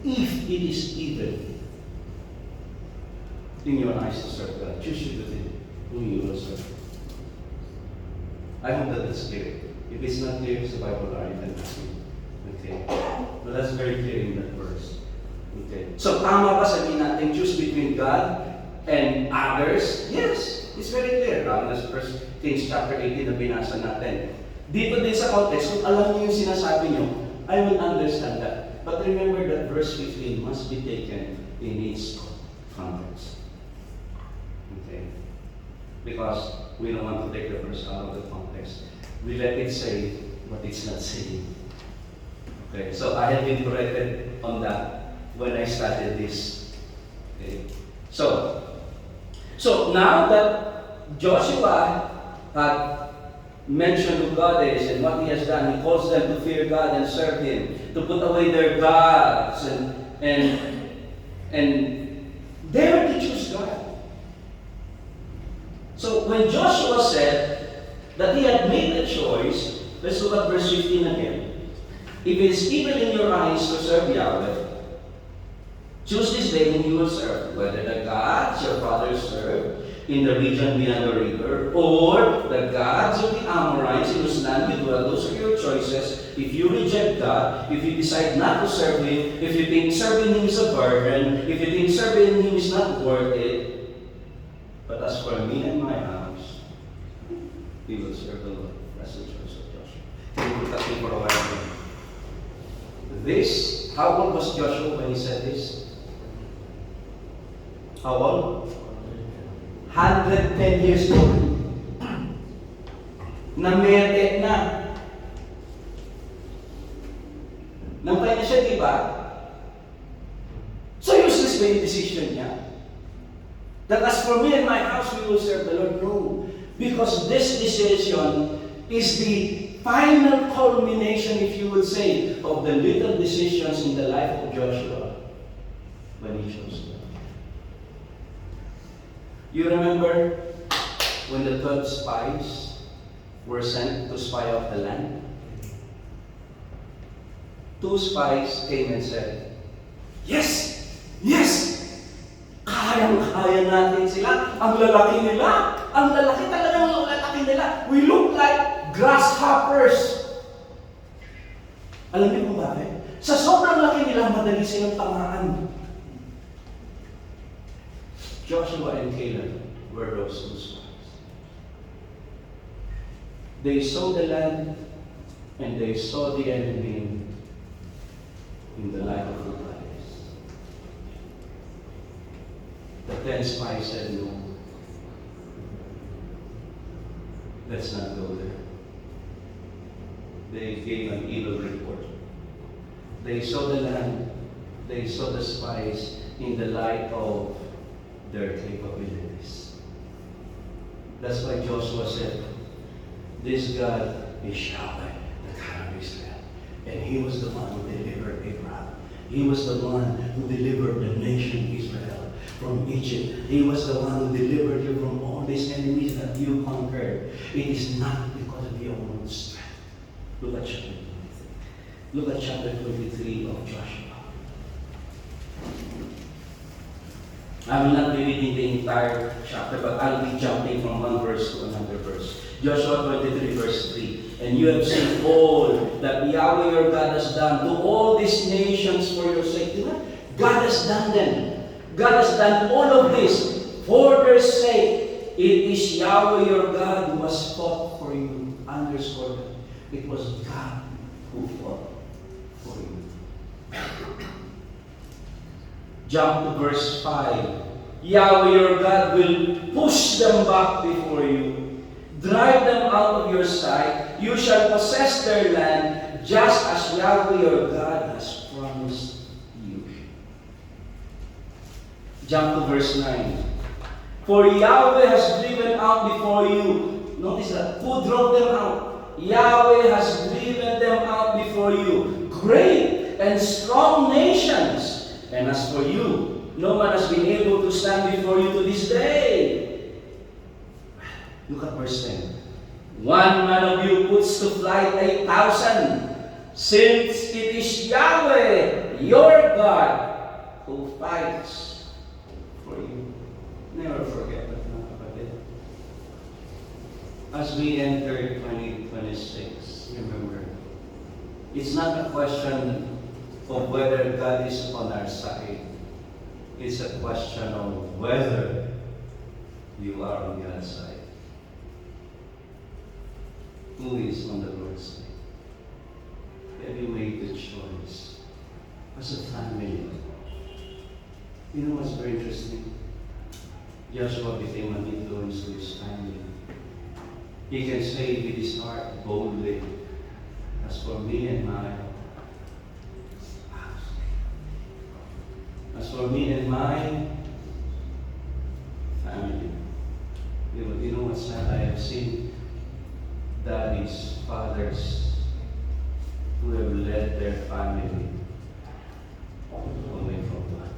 If it is evil in your eyes to serve God, choose you to think who you will serve. I hope that it's clear. If it's not clear, it's the Bible, you can ask me. Okay? But that's very clear in that verse. Okay? So, tama ba sabihin natin, choose between God and others? Yes, it's very clear. That's 1 Kings chapter 18 na binasa natin. Dito din sa context, kung alam niyo yung sinasabi niyo, I will understand that. But remember that verse 15 must be taken in its context. Okay? Because we don't want to take the verse out of the context. We let it say what it's not saying. Okay? So I have been corrected on that when I started this. Okay? So now that Joshua had mentioned who God is and what He has done, he calls them to fear God and serve Him, to put away their gods, and they were to choose God. So when Joshua said that he had made a choice, let's look at verse 15 again. If it is evil in your eyes to serve Yahweh, choose this day whom you will serve, whether the gods your fathers served in the region beyond the river, or the gods of the Amorites in whose land you dwell. Those are your choices. If you reject God, if you decide not to serve Him, if you think serving Him is a burden, if you think serving Him is not worth it, but as for me and my house, we will serve the Lord. That's the choice of Joshua. Can you look at me for a while? This, how old was Joshua when he said this? How old? 110 years old. Namete na. Nampay na siya, di ba? So useless ba yung decision niya? That as for me and my house, we will serve the Lord. No. Because this decision is the final culmination, if you would say, of the little decisions in the life of Joshua when he chose God. You remember when the 12 spies were sent to spy out the land? 2 spies came and said, Yes! Yes! Kayang-kaya natin sila. Ang lalaki nila. Ang lalaki talagang lalaki nila. We look like grasshoppers. Alam niyo kung bakit? Sa sobrang laki nila, madali silang tamaan. Joshua and Caleb were those 2 spies. They saw the land and they saw the enemy in the light of the eyes. The 10 spies said, No, let's not go there. They gave an evil report. They saw the land, they saw the spies in the light of their capabilities. That's why Joshua said, This God is Yahweh, the God of Israel. And He was the one who delivered Abraham. He was the one who delivered the nation Israel from Egypt. He was the one who delivered you from all these enemies that you conquered. It is not because of your own strength. Look at chapter 23. Look at chapter 23 of Joshua. I will not be reading the entire chapter, but I'll be jumping from one verse to another verse. Joshua 23 verse 3. And you have seen all that Yahweh your God has done to all these nations for your sake. God has done them. God has done all of this for their sake. It is Yahweh your God who has fought for you. Underscore that. It was God who fought for you. Jump to verse 5. Yahweh your God will push them back before you. drive them out of your sight. You shall possess their land, just as Yahweh your God has promised you. Jump to verse 9. For Yahweh has driven out before you. Notice that. Who drove them out? Yahweh has driven them out before you. Great and strong nations. And as for you, no man has been able to stand before you to this day. Look at verse 10. One man of you puts to flight 1,000, since it is Yahweh, your God, who fights for you. Never forget that, mga kapatid. As we enter 2026, remember, it's not a question of whether God is on our side. It's a question of whether you are on God's side. Who is on the Lord's side? Have you made the choice as a family? You know what's very interesting? Joshua became an influence to his family. He can say with his heart boldly, as for me and my house, as for me and my family. You know what's sad? I have seen daddies, fathers who have led their family away from God.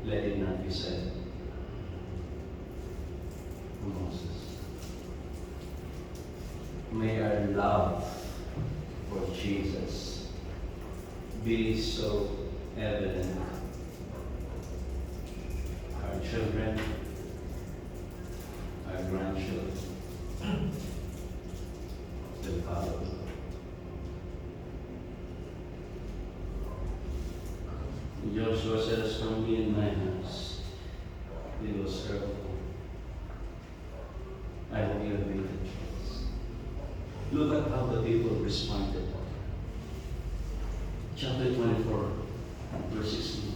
Let it not be said to Moses. May our love for Jesus be so evident. Our children, our grandchildren, will follow. Joshua said, as for me and my house, we will serve the Lord. I hope you have made the choice. Look at how the people responded. Chapter 24, verse 16.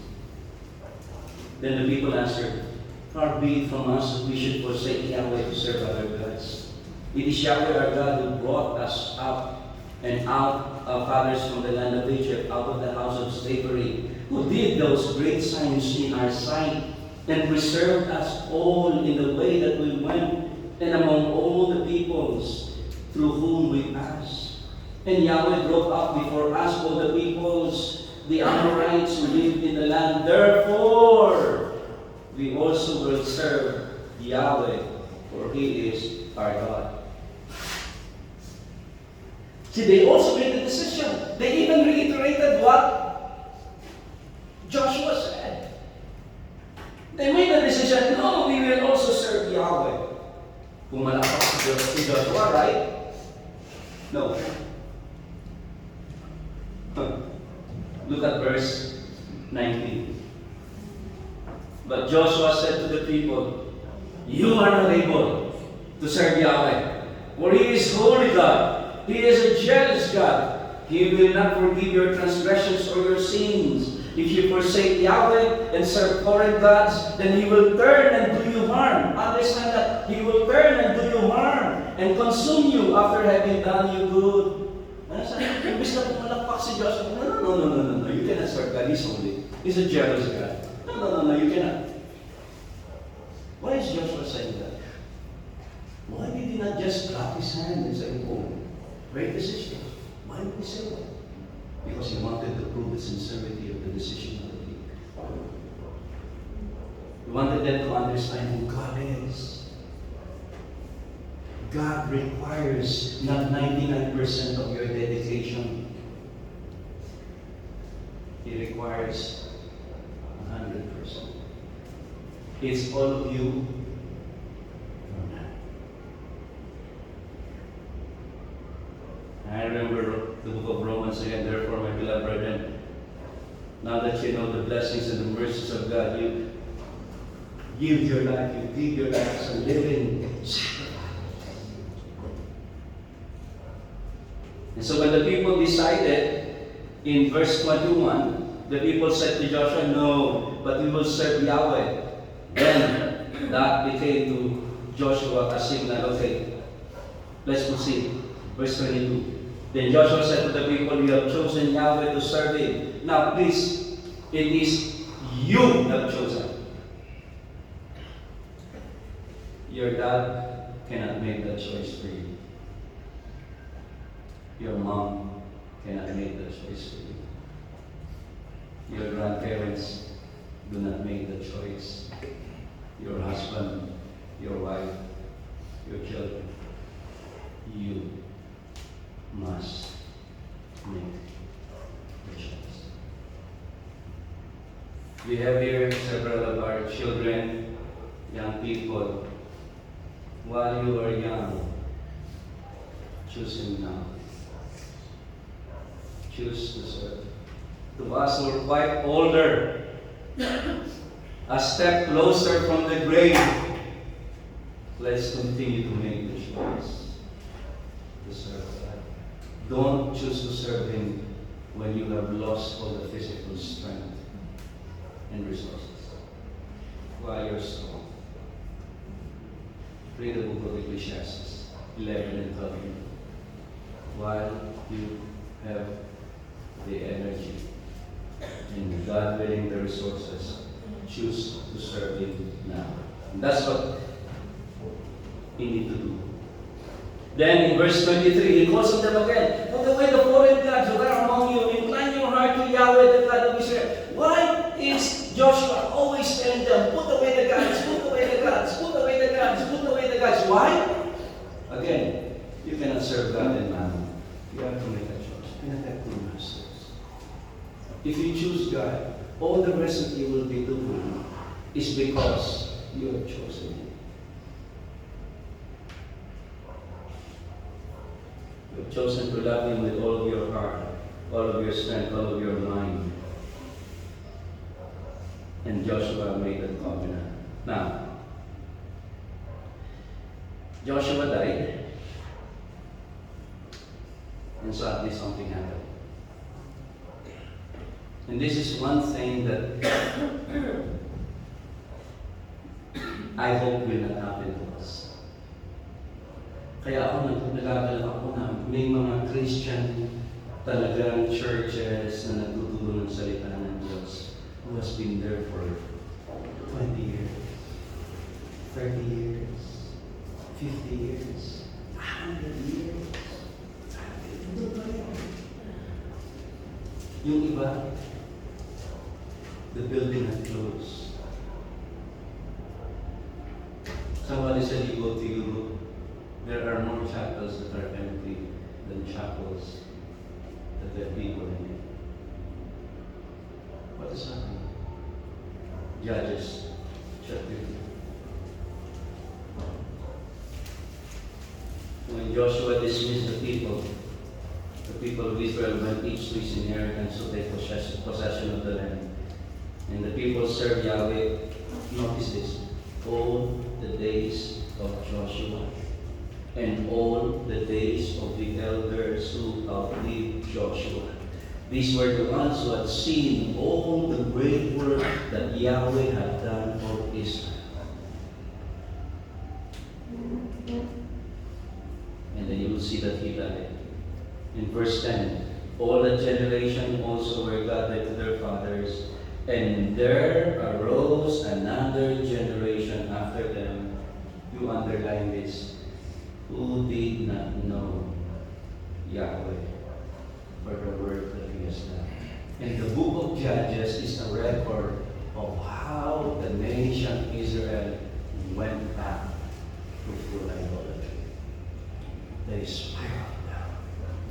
Then the people answered, far be it from us that we should forsake Yahweh to serve other gods. It is Yahweh our God who brought us out and out our fathers from the land of Egypt, out of the house of slavery, who did those great signs in our sight, and preserved us all in the way that we went, and among all the peoples through whom we passed. And Yahweh drove out before us all the peoples, the Amorites who lived in the land. Therefore, we also will serve Yahweh, for He is our God. See, they also made a decision. They even reiterated what Joshua said. They made a decision, no, we will also serve Yahweh. Pumalapak si Joshua, right? No. Look at verse 19. But Joshua said to the people, you are not able to serve Yahweh, for He is holy God. He is a jealous God. He will not forgive your transgressions or your sins. If you forsake Yahweh and serve foreign gods, then He will turn and do you harm. Understand that? He will turn and do you harm and consume you after having done you good. Imbis na pumalakpak si Joshua, no, you cannot serve God. He's holy. He's a jealous God. No, you cannot. Why is Joshua saying that? Why did he not just clap his hand and say, oh, great decision? Why did he say that? Because he wanted to prove the sincerity of the decision of the people. He wanted them to understand who God is. God requires not 99% of your dedication. He requires 100%. It's all of you or none. I remember the book of Romans again, therefore, my beloved brethren, now that you know the blessings and the mercies of God, you give your life, you give your life as a living sacrifice. And so when the people decided, in verse 21, the people said to Joshua, no, but we will serve Yahweh. Then that became to Joshua a signal, okay, let's proceed. Verse 22. Then Joshua said to the people, you have chosen Yahweh to serve him. Now please, it is you have chosen. Your dad cannot make that choice for you. Your mom cannot make that choice for you. Your grandparents do not make the choice. Your husband, your wife, your children. You must make the choice. We have here several of our children, young people. While you are young, choose him now. Choose to serve. To us who are quite older, a step closer from the grave, let's continue to make the choice to serve God. Don't choose to serve him when you have lost all the physical strength and resources. While you're strong. Read the book of Ecclesiastes 11 and 12. While you have the energy and God willing the resources, choose to serve him now. And that's what you need to do. Then in verse 23, he calls on them again. Put away the foreign gods that are among you. Incline your heart to Yahweh, the God of Israel. Why is Joshua always telling them, put away the gods, put away the gods, put away the gods, put away the gods? Why? Again, you cannot serve God and mammon. You have to make a choice. You cannot have two masters. If you choose God, all the rest of you will be doing is because you have chosen Him. You have chosen to love Him with all of your heart, all of your strength, all of your mind. And Joshua made that covenant. Now, Joshua died, and suddenly something happened. And this is one thing that I hope will not happen to us. Kaya ako nag-aaral ako na may mga Christian talagang churches na nagtuturo ng salita ng Diyos who has been there for 20 years, 30 years, 50 years, 100 years. Yung iba, the building had closed. Somebody said you go to Europe, there are more chapels that are empty than chapels that have people in it. What is happening? Judges chapter 2. When Joshua dismissed the people of Israel went each to his inheritance to take possession of the land. And the people served Yahweh. Notice this. All the days of Joshua and all the days of the elders who outlived Joshua. These were the ones who had seen all the great work that Yahweh had done for Israel. And then you will see that he died. In verse 10, all the generation also were gathered to their fathers, and there arose another generation after them. You underline this. Who did not know Yahweh for the work that He has done. And the book of Judges is a record of how the nation Israel went back to full idolatry. They spiraled down.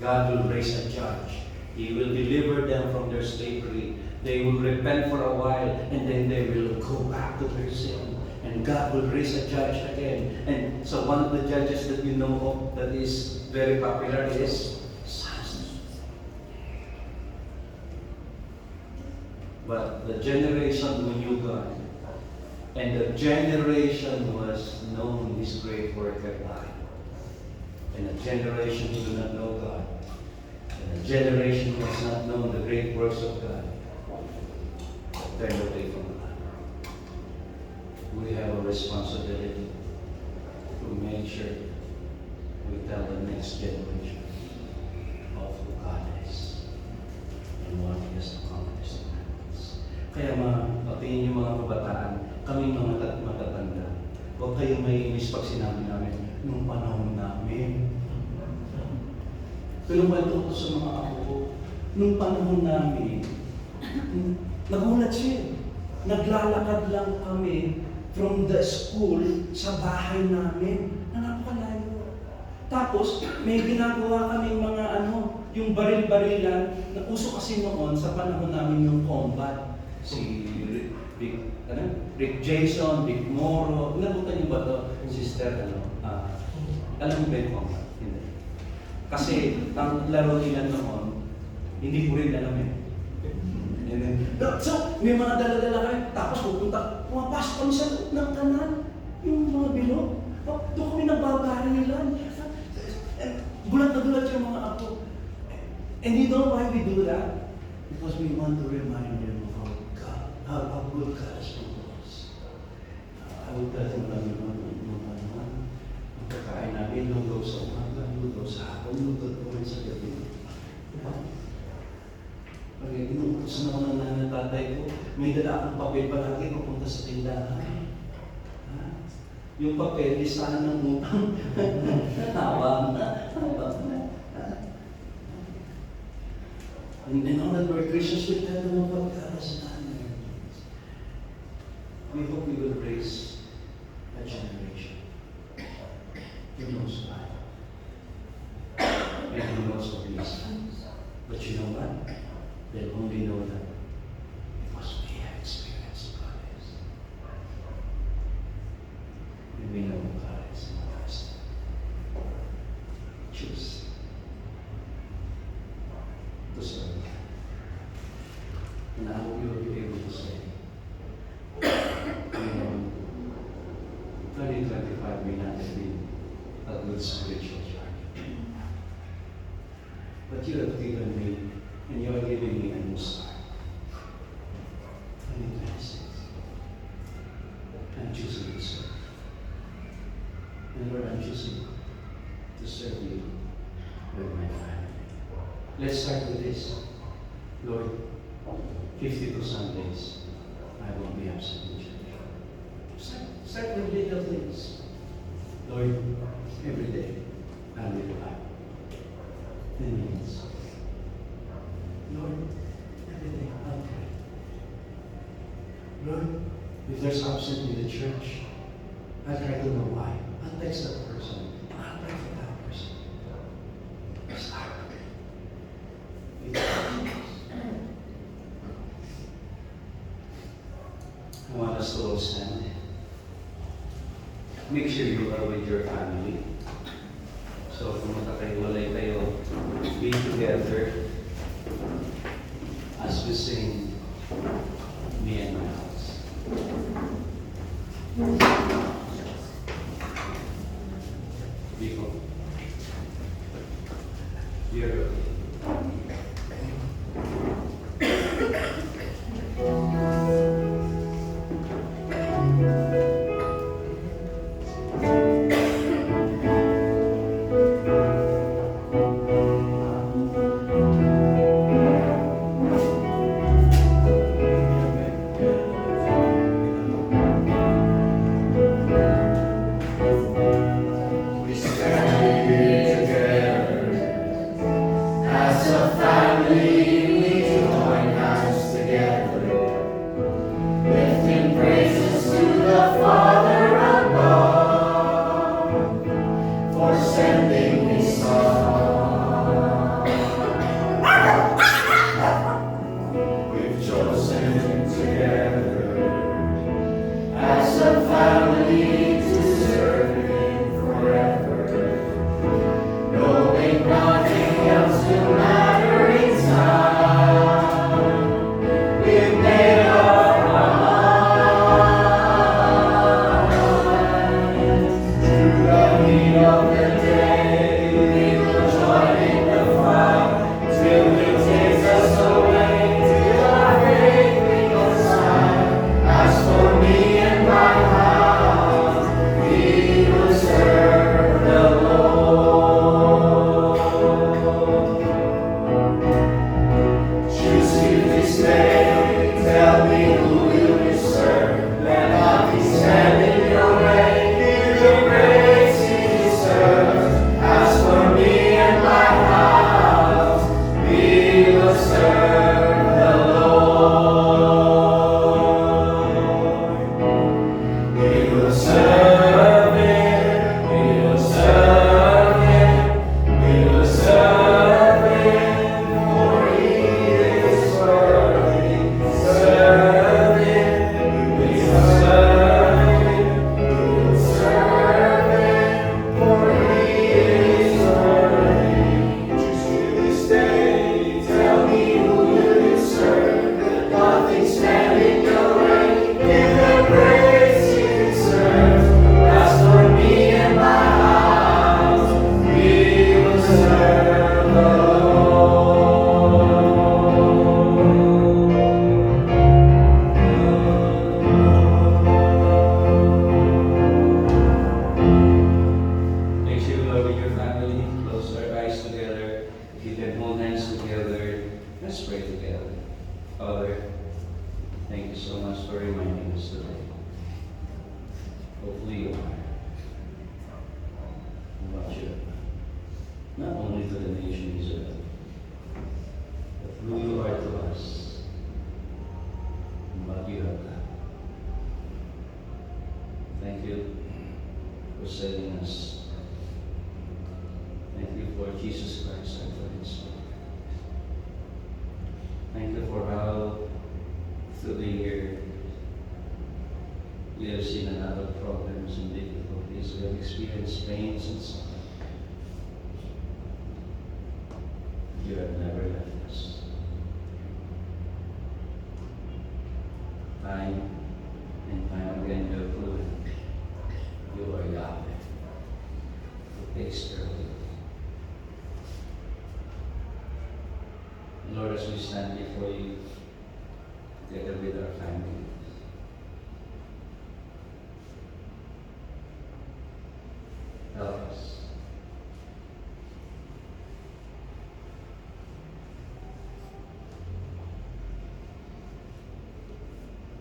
God will raise a judge. He will deliver them from their slavery. They will repent for a while, and then they will go back to their sin. And God will raise a judge again. And so one of the judges that you know of that is very popular is Samson. But the generation who knew God, and the generation was known His great work at life. And a generation who do not know God, and a generation who has not known the great works of God, turned away from God. we have a responsibility to make sure we tell the next generation of who God is and what He has accomplished in our lives. Kaya patingin yung mga kabataan, kaming mga matatanda, huwag kayong maiinis pag sinabi namin, nung panahon namin. Pero kwento ko sa mga apo ko, nung panahon namin, nagulat siya. Naglalakad lang kami from the school sa bahay namin na napakalayo. Tapos, may ginagawa kaming mga yung baril-barilan, na uso kasi noon sa panahon namin yung combat. Si Rick Jason, Rick Moro, nabutan niyo ba ito? Sister, alam mo ba yung combat? Hindi. Kasi, ang laro nila noon, hindi ko rin alam eh. So, may mga dala-dala kami, tapos pumapasok kami sa loob ng kanal, yung mga bilog. Doon kami nagbabarilan. Bulat na bulat yung mga apo. And you know why we do that? Because we want to remind them of how good God has been to us. I would tell them lang yung pagkain namin, lugaw sa umaga, lugaw sa hapon, lugaw po rin sa gabi. Pag inuutos na ako ng nanay tatay ko, may dala akong papel palagi papunta sa tindahan. Yung papel, listahan ng utang. Tawag na. And all the Lord Christians will tell them about God as an. We hope we will raise a generation who knows God and who knows what He is. But you know what? They'll only know that because we have experienced who God is. And we know who God is in Christ. Choose to serve God. And I hope you will be able to say, 2025 may not have been a good spiritual journey. But you have given me, and you are giving me a new start. 2026. I'm choosing to serve. And Lord, I'm choosing to serve you with my family. Let's start with this. Lord, 52 Sundays, I won't be absent in church. Start with little things. Lord, every day, I'll live life. 10 minutes. Lord, every day, I'll pray. Lord, if there's absent in the church, I'll try to know why. I'll text that person. I'll pray for that person. Start. I want us to all stand. Make sure you are with your family. So kung magkakahiwalay kayo, be together as we sing Me and My House. Biko. You're okay. We stand Father, thank you so much for reminding us today. Hopefully you are what you have done, not only to the nation Israel, but who you are to us and what you have done. Thank you for saving us. Thank you for Jesus Christ and for His Son. Thank you for how through the year we have seen a lot of problems and difficulties. We have experienced pains and suffering. You have never left us. Time and time again you have proven you are Yahweh, who takes care of you. Lord, as we stand before you, together with our family, help us.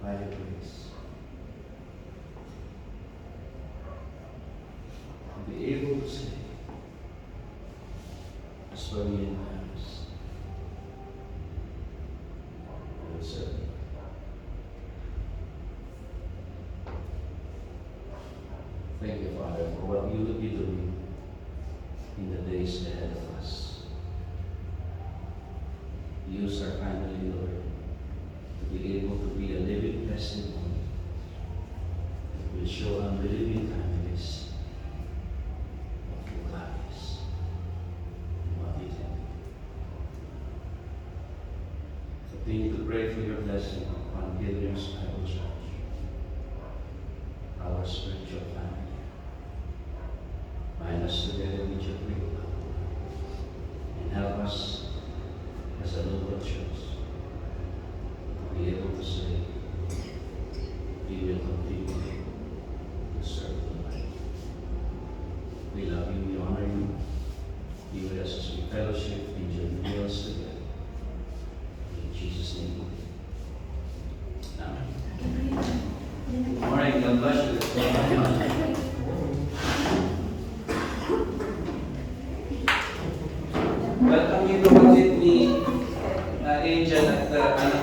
By your grace, to be able to say, as for me and my house, I will serve you. Thank you, Father, for what you will be doing in the days ahead of us. Use our family, Lord, to be able to be a living testimony that will show unbelieving families of who God is and what He can do. Continue to pray for your blessing upon Pilgrim's Bible Church, our spiritual family. Bind us together with your great love and help us as a local church to be able to say, we will continue to serve the Lord. We love you, we honor you. Be with us as we fellowship, enjoy meals together. In Jesus' name we pray. Amen. Good morning, God bless you. Welcome you kapatid ni Angel at anak